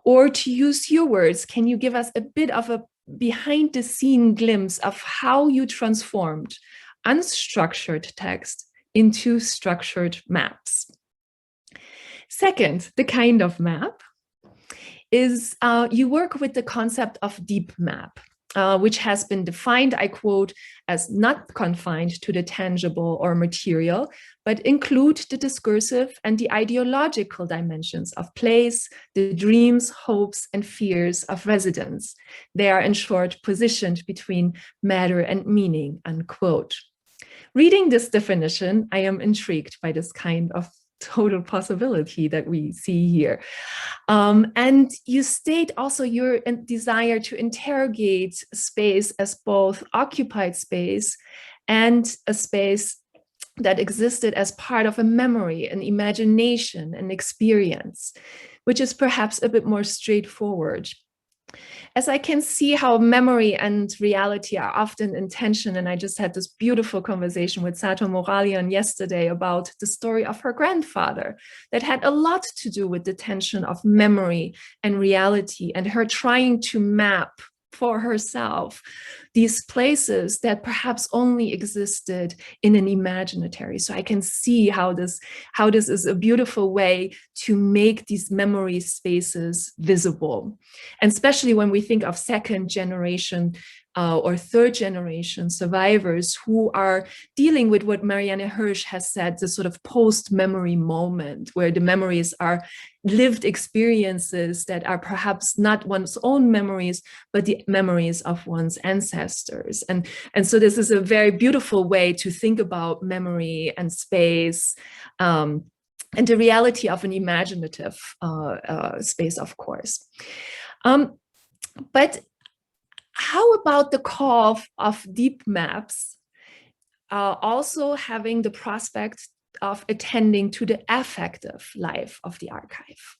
Or to use your words, can you give us a bit of a behind the scene glimpse of how you transformed unstructured text into structured maps? Second, the kind of map is you work with the concept of deep map, which has been defined, I quote, as not confined to the tangible or material, but include the discursive and the ideological dimensions of place, the dreams, hopes, and fears of residents. They are, in short, positioned between matter and meaning, unquote. Reading this definition, I am intrigued by this kind of total possibility that we see here. And you state also your desire to interrogate space as both occupied space and a space that existed as part of a memory, an imagination, an experience, which is perhaps a bit more straightforward. As I can see how memory and reality are often in tension, and I just had this beautiful conversation with Sato Moralian yesterday about the story of her grandfather that had a lot to do with the tension of memory and reality, and her trying to map for herself these places that perhaps only existed in an imaginary. So I can see how this is a beautiful way to make these memory spaces visible. And especially when we think of second generation or third generation survivors who are dealing with what Marianne Hirsch has said, the sort of post-memory moment, where the memories are lived experiences that are perhaps not one's own memories, but the memories of one's ancestors. And so this is a very beautiful way to think about memory and space, and the reality of an imaginative space, of course. But how about the call of deep maps also having the prospect of attending to the affective life of the archive?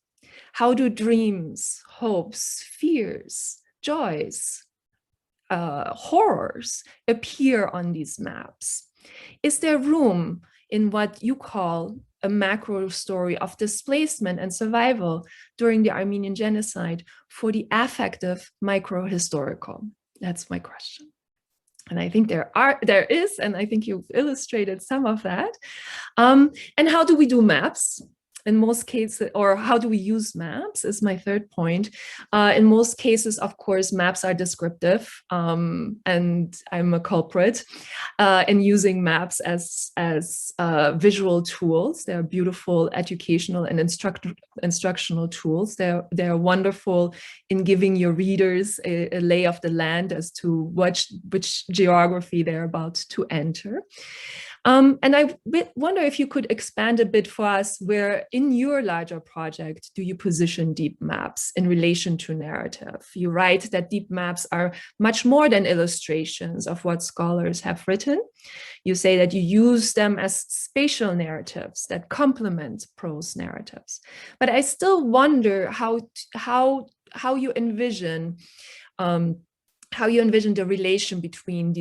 How do dreams, hopes, fears, joys horrors appear on these maps? Is there room in what you call a macro story of displacement and survival during the Armenian genocide for the affective micro-historical? That's my question. And I think there is, and I think you've illustrated some of that. And how do we do maps? In most cases, or how do we use maps is my third point. In most cases, of course, maps are descriptive, and I'm a culprit in using maps as visual tools. They're beautiful educational and instructional tools. They're wonderful in giving your readers a lay of the land as to which geography they're about to enter. And I wonder if you could expand a bit for us where in your larger project do you position deep maps in relation to narrative? You write that deep maps are much more than illustrations of what scholars have written. You say that you use them as spatial narratives that complement prose narratives. But I still wonder how you envision the relation between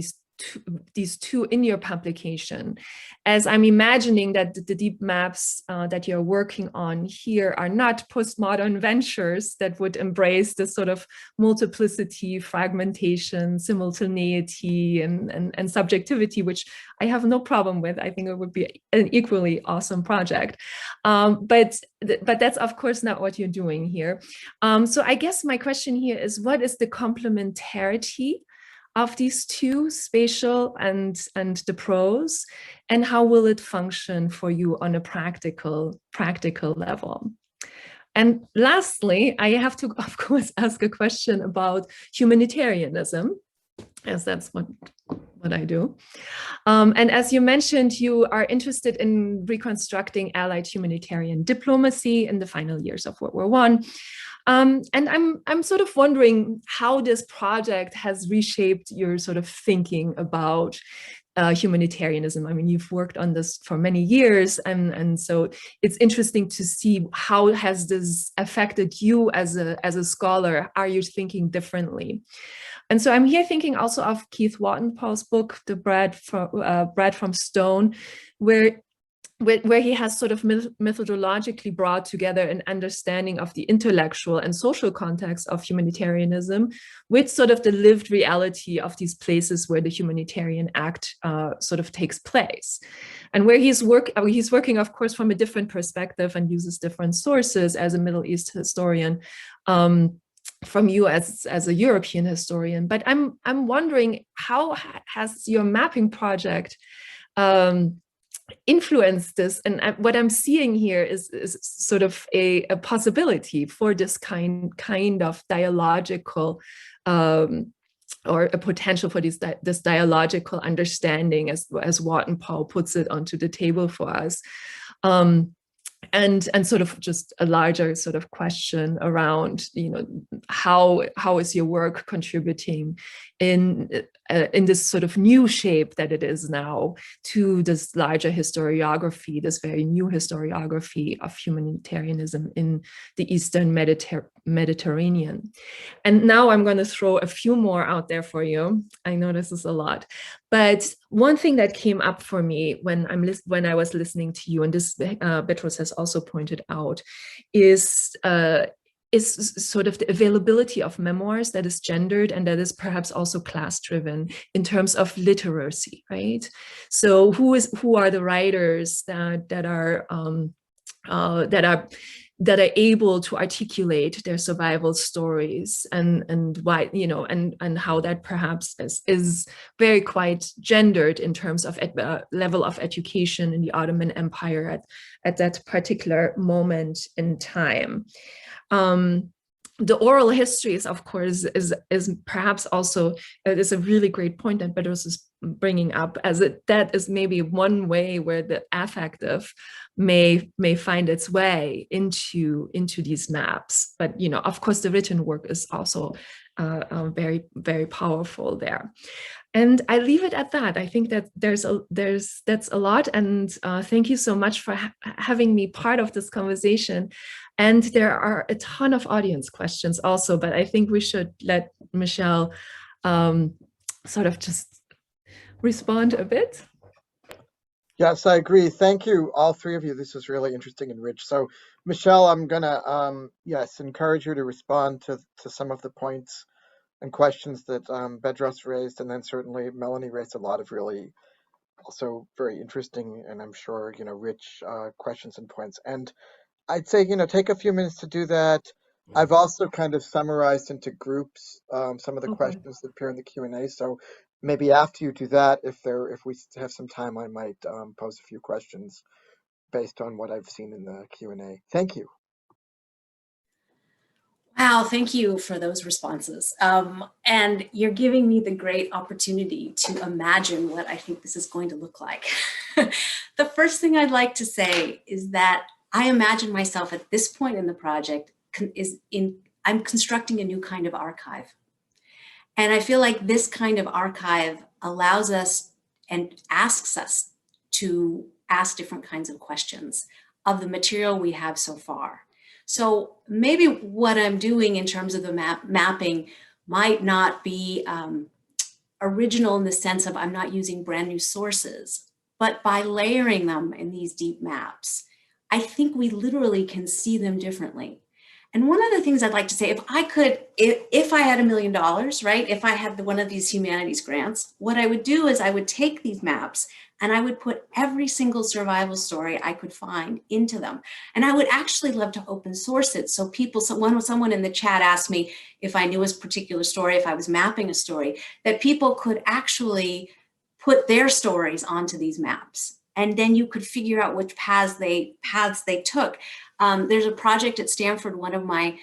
these two in your publication, as I'm imagining that the deep maps that you're working on here are not postmodern ventures that would embrace this sort of multiplicity, fragmentation, simultaneity, and subjectivity, which I have no problem with. I think it would be an equally awesome project. But that's of course not what you're doing here. So I guess my question here is, what is the complementarity of these two, spatial and the prose, and how will it function for you on a practical level? And lastly, I have to, of course, ask a question about humanitarianism, as that's what I do. And as you mentioned, you are interested in reconstructing Allied humanitarian diplomacy in the final years of World War I. And I'm sort of wondering how this project has reshaped your sort of thinking about humanitarianism. I mean, you've worked on this for many years, and so it's interesting to see how has this affected you as a scholar. Are you thinking differently? And so I'm here thinking also of Keith Wattenpaul's book, The Bread from Stone, where he has sort of methodologically brought together an understanding of the intellectual and social context of humanitarianism with sort of the lived reality of these places where the humanitarian act sort of takes place. And where he's working, of course, from a different perspective and uses different sources as a Middle East historian, from you as a European historian. But I'm wondering, how has your mapping project influence this? And what I'm seeing here is sort of a possibility for this kind of dialogical or a potential for this dialogical understanding, as Wattenpaul puts it, onto the table for us. And sort of just a larger sort of question around, you know, how is your work contributing in this sort of new shape that it is now to this larger historiography, this very new historiography of humanitarianism in the Eastern Mediterranean. And now I'm going to throw a few more out there for you. I know this is a lot, but one thing that came up for me when I was listening to you, and this Bedross has also pointed out, is sort of the availability of memoirs that is gendered and that is perhaps also class-driven in terms of literacy, right? So who are the writers that are able to articulate their survival stories, and why, you know, and how that perhaps is very quite gendered in terms of level of education in the Ottoman Empire at that particular moment in time. The oral histories, of course, is perhaps also is a really great point that Bedross is bringing up, as that is maybe one way where the affective may find its way into these maps. But, you know, of course, the written work is also very, very powerful there. And I leave it at that. I think that that's a lot. And thank you so much for having me part of this conversation. And there are a ton of audience questions also, but I think we should let Michelle sort of just respond a bit? Yes, I agree. Thank you, all three of you. This is really interesting and rich. So, Michelle, I'm gonna yes, encourage you to respond to some of the points and questions that Bedross raised, and then certainly Melanie raised a lot of really also very interesting and I'm sure rich questions and points. And I'd say take a few minutes to do that. I've also kind of summarized into groups some of the Okay. questions that appear in the Q&A. So maybe after you do that, if we have some time, I might pose a few questions based on what I've seen in the Q&A. Thank you. Wow, thank you for those responses. And you're giving me the great opportunity to imagine what I think this is going to look like. The first thing I'd like to say is that I imagine myself at this point in the project I'm constructing a new kind of archive. And I feel like this kind of archive allows us and asks us to ask different kinds of questions of the material we have so far. So maybe what I'm doing in terms of the mapping might not be original in the sense of I'm not using brand new sources, but by layering them in these deep maps, I think we literally can see them differently. And one of the things I'd like to say, if I had $1 million, right? If I had one of these humanities grants, what I would do is I would take these maps and I would put every single survival story I could find into them. And I would actually love to open source it. So someone in the chat asked me if I knew a particular story, if I was mapping a story, that people could actually put their stories onto these maps. And then you could figure out which paths they took. There's a project at Stanford, one of my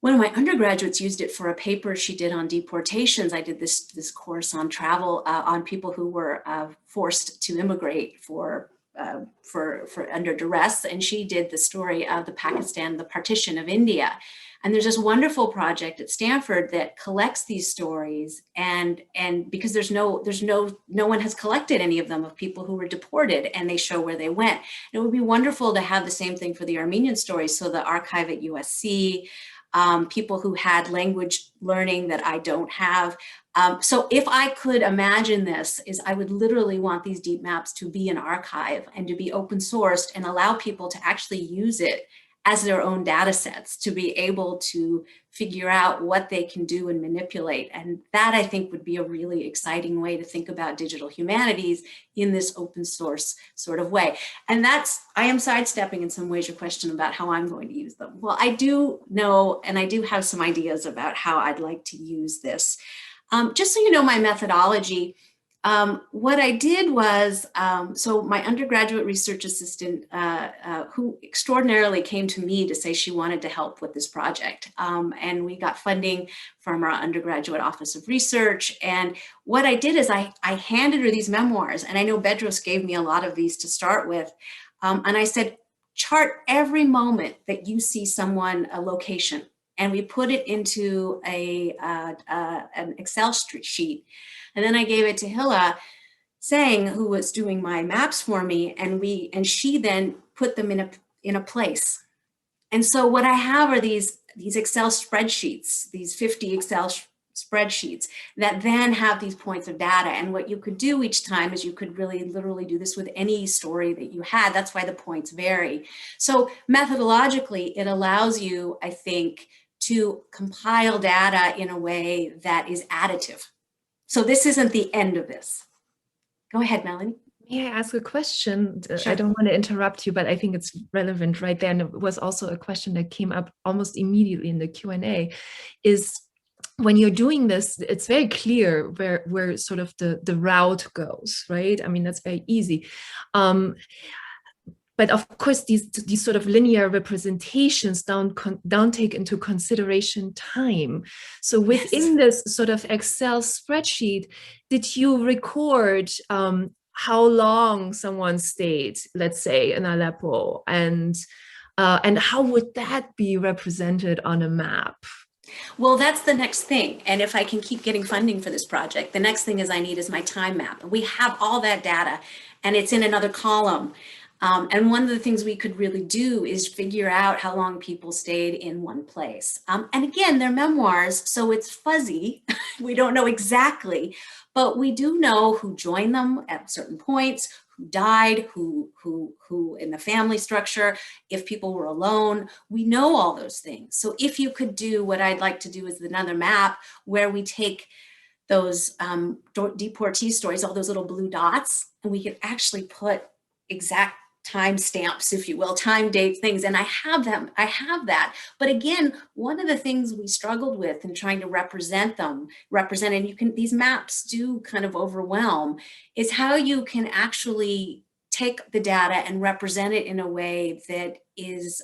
undergraduates used it for a paper she did on deportations. I did this course on travel on people who were forced to immigrate for under duress, and she did the story of the partition of India. And there's this wonderful project at Stanford that collects these stories, and because no one has collected any of them of people who were deported, and they show where they went. And it would be wonderful to have the same thing for the Armenian stories. So the archive at USC, people who had language learning that I don't have. So if I could imagine this, I would literally want these deep maps to be an archive and to be open sourced and allow people to actually use it as their own data sets, to be able to figure out what they can do and manipulate. And that, I think, would be a really exciting way to think about digital humanities in this open source sort of way. And I am sidestepping in some ways your question about how I'm going to use them. Well, I do know, and I do have some ideas about how I'd like to use this. Just so you know my methodology, what I did was, so my undergraduate research assistant, who extraordinarily came to me to say she wanted to help with this project. And we got funding from our undergraduate office of research. And what I did is I handed her these memoirs, and I know Bedross gave me a lot of these to start with. And I said, chart every moment that you see a location. And we put it into an Excel sheet. And then I gave it to Hilla, who was doing my maps for me, and she then put them in a place. And so what I have are these Excel spreadsheets, these 50 Excel spreadsheets that then have these points of data. And what you could do each time is you could really literally do this with any story that you had. That's why the points vary. So methodologically, it allows you, I think, to compile data in a way that is additive. So this isn't the end of this. Go ahead, Melanie. May I ask a question? Sure. I don't want to interrupt you, but I think it's relevant right there. And it was also a question that came up almost immediately in the Q&A, is when you're doing this, it's very clear where sort of the route goes, right? I mean, that's very easy. But of course, these sort of linear representations don't take into consideration time. So within this sort of Excel spreadsheet, did you record how long someone stayed, let's say, in Aleppo, and how would that be represented on a map? Well, that's the next thing. And if I can keep getting funding for this project, the next thing I need is my time map. We have all that data, and it's in another column. And one of the things we could really do is figure out how long people stayed in one place. And again, they're memoirs, so it's fuzzy. We don't know exactly, but we do know who joined them at certain points, who died, who in the family structure, if people were alone. We know all those things. So if you could do what I'd like to do is another map where we take those deportee stories, all those little blue dots, and we could actually put exact time stamps, if you will, time dates, things, and I have them. I have that. But again, one of the things we struggled with in trying to represent, and these maps do kind of overwhelm, is how you can actually take the data and represent it in a way that is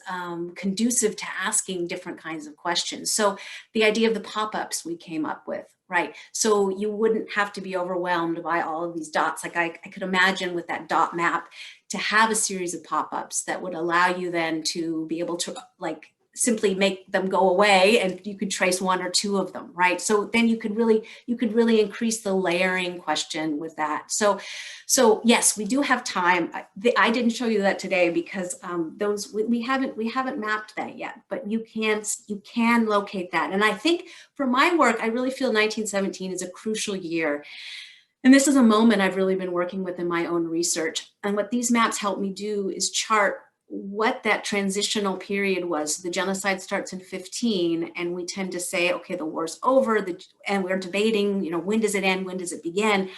conducive to asking different kinds of questions. So the idea of the pop-ups we came up with, right? So you wouldn't have to be overwhelmed by all of these dots. Like I could imagine with that dot map to have a series of pop-ups that would allow you then to be able to like simply make them go away, and you could trace one or two of them, right? So then you could really increase the layering question with that. So yes, we do have time. I didn't show you that today because we haven't mapped that yet, but you can locate that. And I think for my work, I really feel 1917 is a crucial year. And this is a moment I've really been working with in my own research. And what these maps help me do is chart what that transitional period was. The genocide starts in 15, and we tend to say, okay, the war's over, and we're debating, when does it end, when does it begin?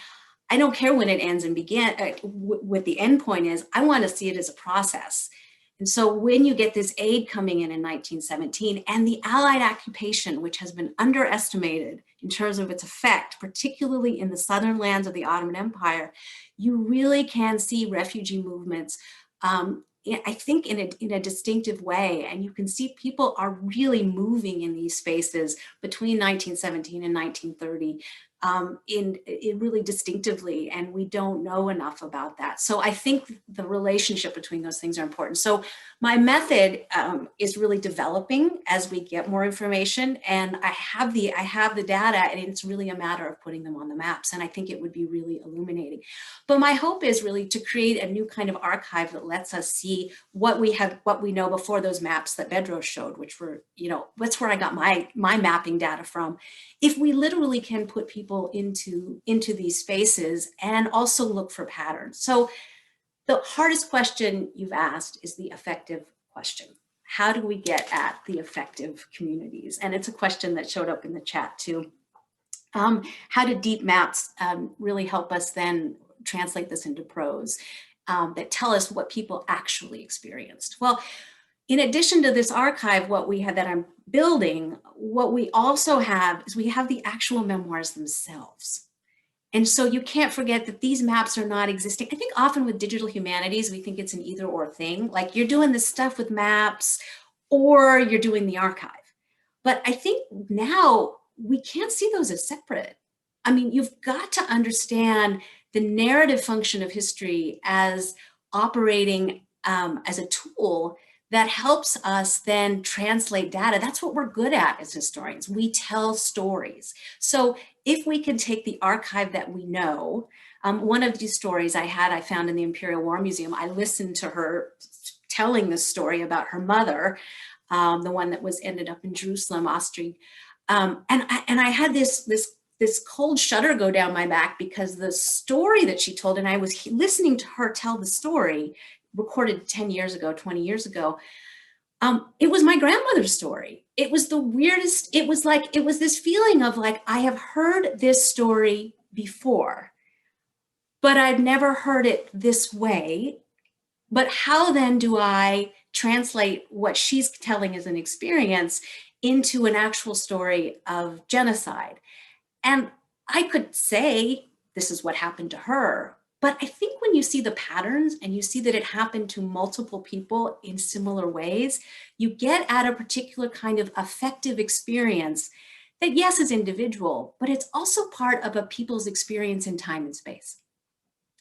I don't care when it ends and begin, what the end point is. I want to see it as a process. And so when you get this aid coming in 1917 and the Allied occupation, which has been underestimated in terms of its effect, particularly in the southern lands of the Ottoman Empire, you really can see refugee movements, I think in a distinctive way. And you can see people are really moving in these spaces between 1917 and 1930 in really distinctively, and we don't know enough about that. So I think the relationship between those things are important. So my method is really developing as we get more information, and I have the data, and it's really a matter of putting them on the maps, and I think it would be really illuminating. But my hope is really to create a new kind of archive that lets us see what we know before those maps that Bedross showed, which were, that's where I got my mapping data from. If we literally can put people into these spaces and also look for patterns. So the hardest question you've asked is the affective question. How do we get at the affective communities? And it's a question that showed up in the chat too. How do deep maps really help us then translate this into prose that tell us what people actually experienced? Well, in addition to this archive, what we have that I'm building, what we also have is we have the actual memoirs themselves. And so you can't forget that these maps are not existing. I think often with digital humanities, we think it's an either or thing. Like you're doing this stuff with maps or you're doing the archive. But I think now we can't see those as separate. I mean, you've got to understand the narrative function of history as operating as a tool that helps us then translate data. That's what we're good at as historians. We tell stories. So if we can take the archive that we know, one of these stories I found in the Imperial War Museum, I listened to her telling this story about her mother, the one that ended up in Jerusalem, Austria. And I had this cold shudder go down my back because the story that she told, and I was listening to her tell the story, recorded 10 years ago, 20 years ago, it was my grandmother's story. It was the weirdest, it was this feeling of like, I have heard this story before, but I've never heard it this way. But how then do I translate what she's telling as an experience into an actual story of genocide? And I could say, this is what happened to her. But I think when you see the patterns and you see that it happened to multiple people in similar ways, you get at a particular kind of affective experience that, yes, is individual, but it's also part of a people's experience in time and space.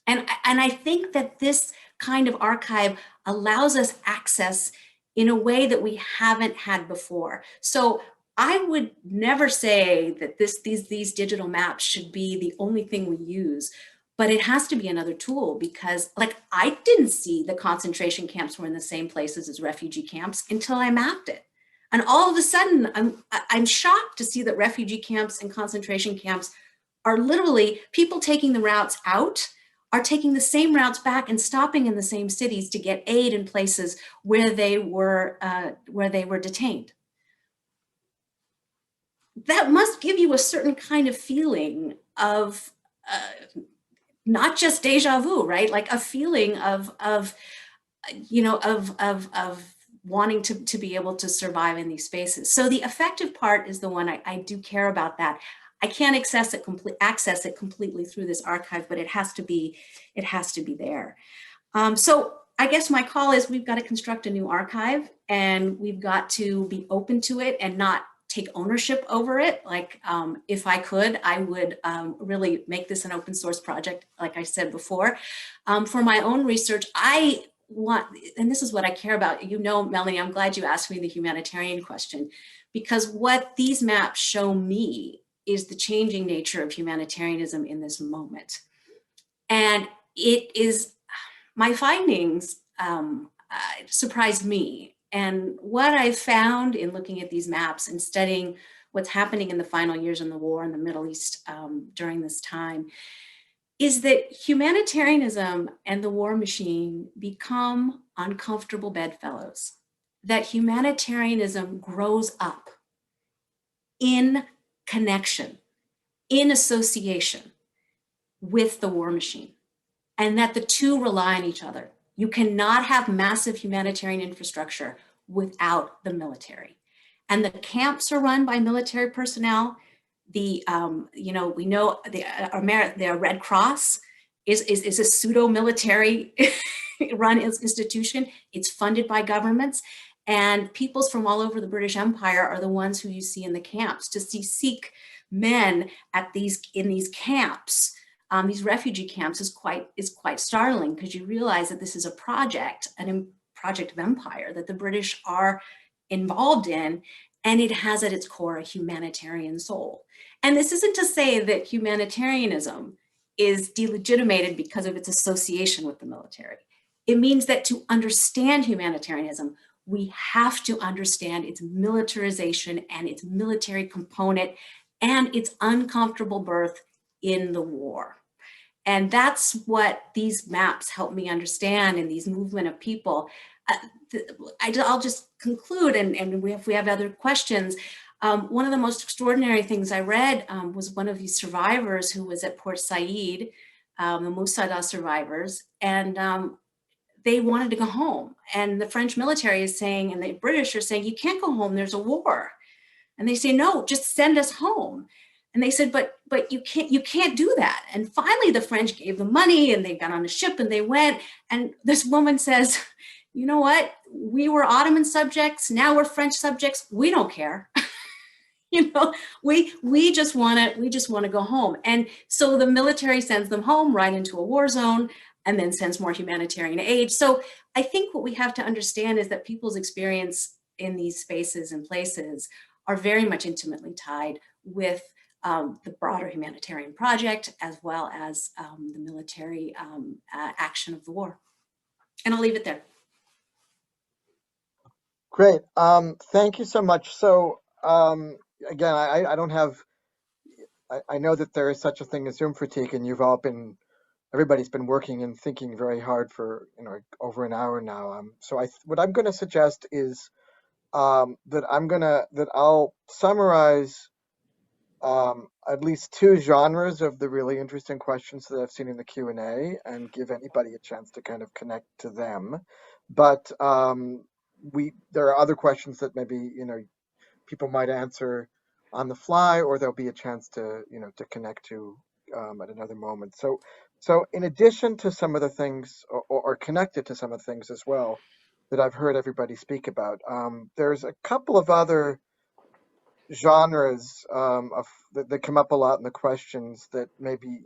And I think that this kind of archive allows us access in a way that we haven't had before. So I would never say that these digital maps should be the only thing we use. but it has to be another tool because, like, I didn't see the concentration camps were in the same places as refugee camps until I mapped it. And all of a sudden, I'm shocked to see that refugee camps and concentration camps are literally people taking the routes out are taking the same routes back and stopping in the same cities to get aid in places where they were detained. That must give you a certain kind of feeling of not just deja vu, right? Like a feeling of wanting to be able to survive in these spaces. So the affective part is the one I do care about that. I can't access it completely through this archive, but it has to be there. So I guess my call is we've got to construct a new archive and we've got to be open to it and not take ownership over it. Like if I could, I would really make this an open source project, like I said before. For my own research, I want, and this is what I care about, you know, Melanie, I'm glad you asked me the humanitarian question, because what these maps show me is the changing nature of humanitarianism in this moment. And it is, my findings surprised me. And what I found in looking at these maps and studying what's happening in the final years in the war in the Middle East during this time is that humanitarianism and the war machine become uncomfortable bedfellows, that humanitarianism grows up in connection, in association with the war machine, and that the two rely on each other. You cannot have massive humanitarian infrastructure without the military. And the camps are run by military personnel. We know the Red Cross is a pseudo-military run institution. It's funded by governments. And peoples from all over the British Empire are the ones who you see in the camps. To see Sikh men in these camps, these refugee camps, is quite startling, because you realize that this is a project of empire that the British are involved in, and it has at its core a humanitarian soul. And this isn't to say that humanitarianism is delegitimated because of its association with the military. It means that to understand humanitarianism, we have to understand its militarization and its military component and its uncomfortable birth in the war. And that's what these maps help me understand in these movement of people. I'll just conclude, and if we have other questions, one of the most extraordinary things I read was one of these survivors who was at Port Said, the Musada survivors, and they wanted to go home. And the French military is saying, and the British are saying, you can't go home, there's a war. And they say, no, just send us home. And they said, but you can't do that. And finally the French gave them money and they got on a ship and they went. And this woman says, you know what? We were Ottoman subjects, now we're French subjects. We don't care. You know, we just want to go home. And so the military sends them home right into a war zone and then sends more humanitarian aid. So I think what we have to understand is that people's experience in these spaces and places are very much intimately tied with the broader humanitarian project, as well as the military action of the war. And I'll leave it there. Great. Thank you so much. So again, I don't have, I know that there is such a thing as Zoom fatigue, and everybody's been working and thinking very hard for over an hour now. So what I'm going to suggest is that I'll summarize at least two genres of the really interesting questions that I've seen in the Q&A and give anybody a chance to kind of connect to them. But there are other questions that maybe people might answer on the fly, or there'll be a chance to connect to at another moment. So in addition to some of the things, or connected to some of the things as well that I've heard everybody speak about, there's a couple of other genres that come up a lot in the questions that maybe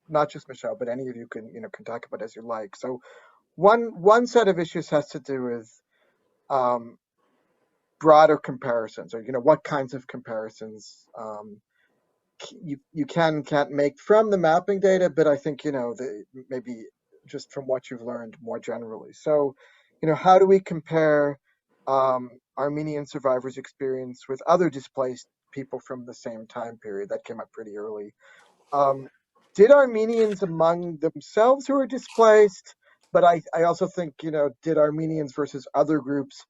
not just Michelle, but any of you can talk about as you like. So one set of issues has to do with broader comparisons, or what kinds of comparisons you can't make from the mapping data, but I think, maybe just from what you've learned more generally. So, how do we compare Armenian survivors' experience with other displaced people from the same time period? That came up pretty early. Did Armenians among themselves who were displaced, but I also think, did Armenians versus other groups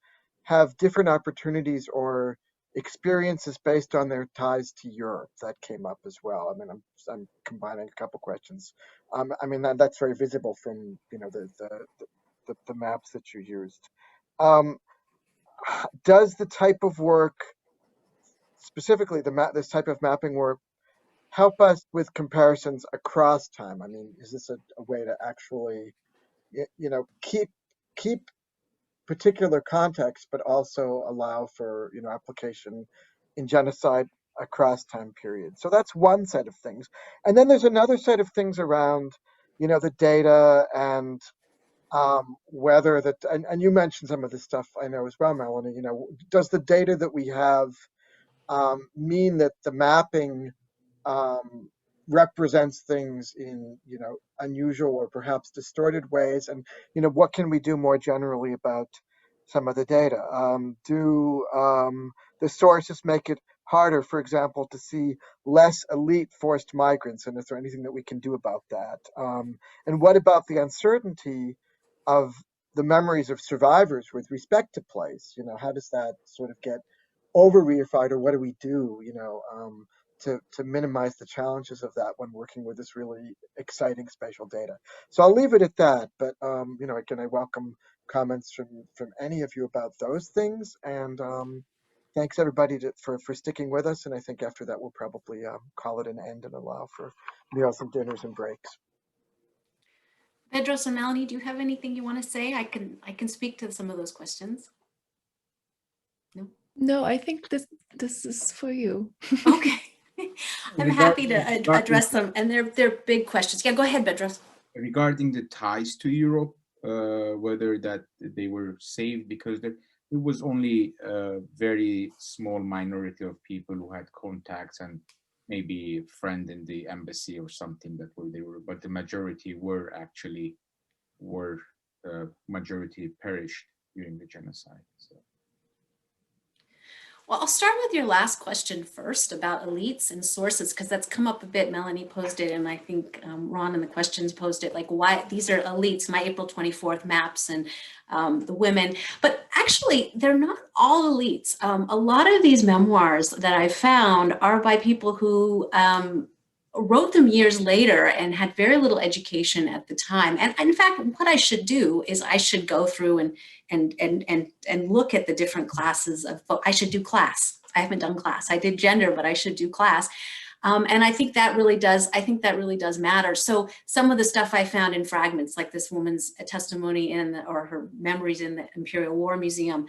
have different opportunities or experiences based on their ties to Europe? That came up as well. I mean, I'm combining a couple questions. I mean, that's very visible from, the maps that you used. Does the type of work, specifically this type of mapping work, help us with comparisons across time? I mean, is this a way to actually, keep particular context, but also allow for, application in genocide across time periods? So that's one set of things. And then there's another set of things around, the data and whether that, and you mentioned some of this stuff, I know as well, Melanie, does the data that we have mean that the mapping represents things in, unusual or perhaps distorted ways? And, what can we do more generally about some of the data? Do the sources make it harder, for example, to see less elite forced migrants? And is there anything that we can do about that? And what about the uncertainty of the memories of survivors with respect to place? How does that sort of get over-reified, or what do we do, to minimize the challenges of that when working with this really exciting spatial data? So I'll leave it at that, but again, I welcome comments from any of you about those things, and thanks everybody for sticking with us. And I think after that we'll probably call it an end and allow for meals and dinners and breaks. Bedross and Melanie, do you have anything you want to say? I can speak to some of those questions. No. No, I think this is for you. Okay. I'm happy to address them, and they're big questions. Yeah, go ahead, Bedross. Regarding the ties to Europe, whether that they were saved, because there was only a very small minority of people who had contacts and maybe a friend in the embassy or something that they were, but the majority majority perished during the genocide. So. Well, I'll start with your last question first about elites and sources, because that's come up a bit. Melanie posted, and I think Ron in the questions posted, like, why these are elites, my April 24th maps and the women. But actually, they're not all elites. A lot of these memoirs that I found are by people who wrote them years later and had very little education at the time. And in fact, what I should do is I should go through and look at the different classes of, I should do class. I haven't done class. I did gender, but I should do class. And I think that really does matter. So some of the stuff I found in fragments, like this woman's testimony or her memories in the Imperial War Museum,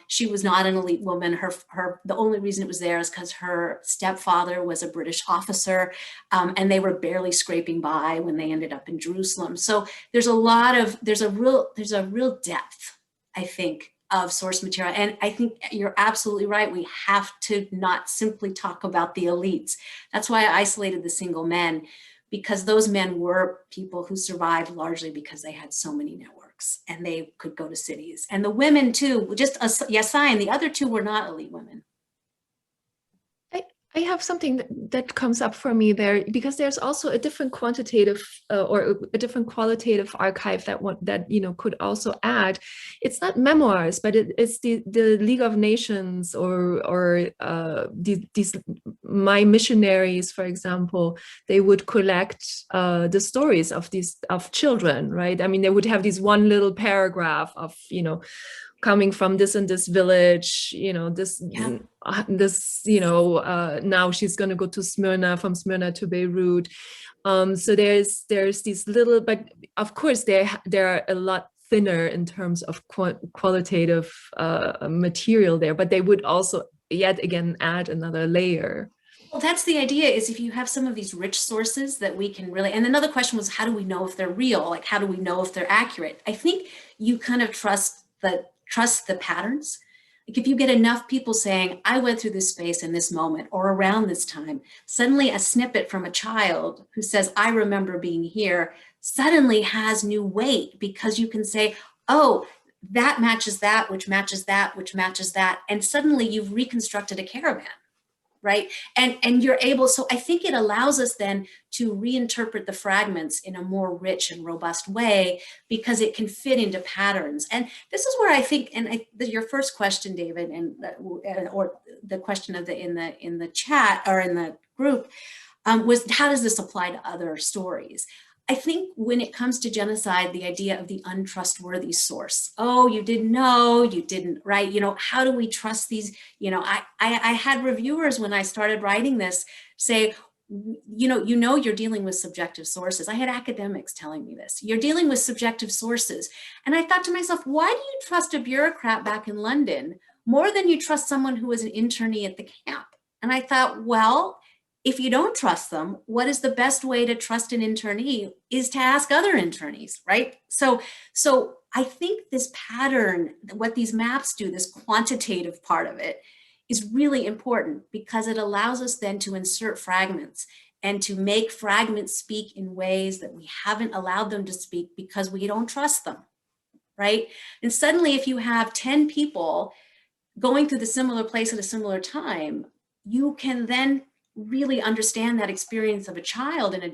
she was not an elite woman. The only reason it was there is because her stepfather was a British officer, and they were barely scraping by when they ended up in Jerusalem. So there's a real depth, I think, of source material. And I think you're absolutely right. We have to not simply talk about the elites. That's why I isolated the single men, because those men were people who survived largely because they had so many networks and they could go to cities. And the women too, just Yasayan, the other two were not elite women. I have something that comes up for me there, because there's also a different quantitative or a different qualitative archive that could also add. It's not memoirs, but it's the League of Nations or these my missionaries, for example. They would collect the stories of children, right? I mean, they would have this one little paragraph of coming from this and this village, now she's going to go to Smyrna, from Smyrna to Beirut. So there's these little, but of course they are a lot thinner in terms of qualitative material there, but they would also yet again add another layer. Well, that's the idea, is if you have some of these rich sources that we can really, and another question was, how do we know if they're real? Like, how do we know if they're accurate? I think you kind of trust the patterns. Like if you get enough people saying, I went through this space in this moment or around this time, suddenly a snippet from a child who says, I remember being here, suddenly has new weight, because you can say, oh, that matches that, which matches that, which matches that. And suddenly you've reconstructed a caravan, right? And you're able, so I think it allows us then to reinterpret the fragments in a more rich and robust way, because it can fit into patterns. And this is where I think, and your first question, David, and or the question of in the chat or in the group was, how does this apply to other stories? I think when it comes to genocide, the idea of the untrustworthy source. Oh, you didn't know, you didn't, right? You know, how do we trust these? You know, I had reviewers when I started writing this say, you know, you're dealing with subjective sources. I had academics telling me this. You're dealing with subjective sources. And I thought to myself, why do you trust a bureaucrat back in London more than you trust someone who was an internee at the camp? And I thought, well, if you don't trust them, what is the best way to trust an internee is to ask other internees, right? So I think this pattern, what these maps do, this quantitative part of it, is really important, because it allows us then to insert fragments and to make fragments speak in ways that we haven't allowed them to speak because we don't trust them, right? And suddenly, if you have 10 people going through the similar place at a similar time, you can then really understand that experience of a child in a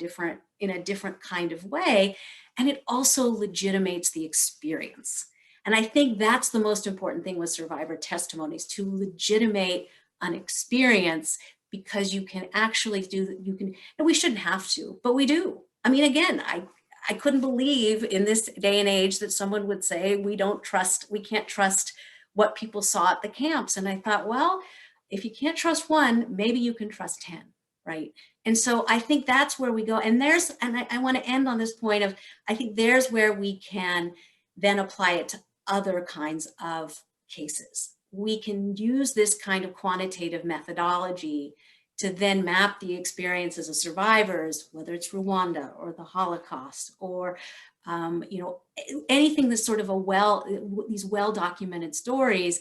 different kind of way. And it also legitimates the experience. And I think that's the most important thing with survivor testimonies, to legitimate an experience, because you can actually and we shouldn't have to, but we do. I mean, again, I couldn't believe in this day and age that someone would say, we can't trust what people saw at the camps. And I thought, well, if you can't trust one, maybe you can trust 10, right? And so I think that's where we go. And I want to end on this point of, I think there's where we can then apply it to other kinds of cases. We can use this kind of quantitative methodology to then map the experiences of survivors, whether it's Rwanda or the Holocaust, or you know, anything that's sort of these well-documented stories,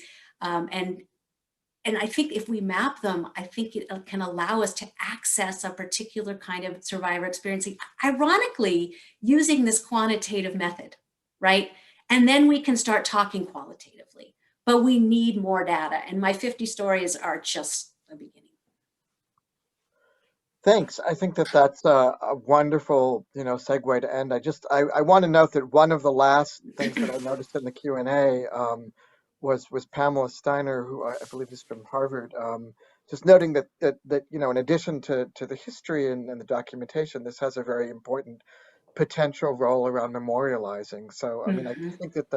and I think if we map them, I think it can allow us to access a particular kind of survivor experiencing, ironically, using this quantitative method, right? And then we can start talking qualitatively, but we need more data. And my 50 stories are just a beginning. Thanks. I think that's a wonderful, segue to end. I want to note that one of the last things that I noticed in the Q&A was Pamela Steiner, who I believe is from Harvard, just noting that in addition to the history and the documentation, this has a very important potential role around memorializing. So, I mean, I just think that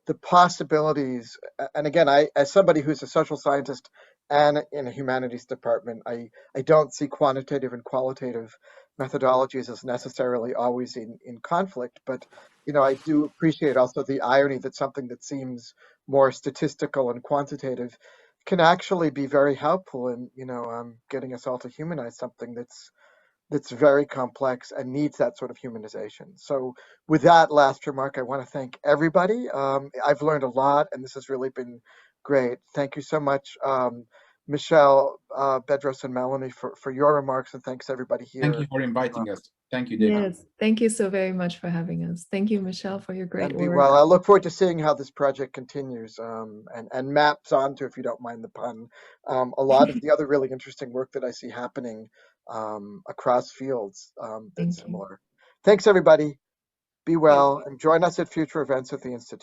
the possibilities, and again, as somebody who's a social scientist and in a humanities department, I don't see quantitative and qualitative methodologies as necessarily always in conflict, but I do appreciate also the irony that something that seems more statistical and quantitative can actually be very helpful in getting us all to humanize something that's very complex and needs that sort of humanization. So with that last remark, I want to thank everybody. I've learned a lot, and this has really been great. Thank you so much, Michelle, Bedross, and Melanie for your remarks, and thanks everybody here. Thank you for inviting us. Thank you, David. Yes, thank you so very much for having us. Thank you, Michelle, for your great work. Well, I look forward to seeing how this project continues and maps onto, if you don't mind the pun, a lot of the other really interesting work that I see happening across fields that's similar. Thanks, everybody. Be well, and join us at future events at the Institute.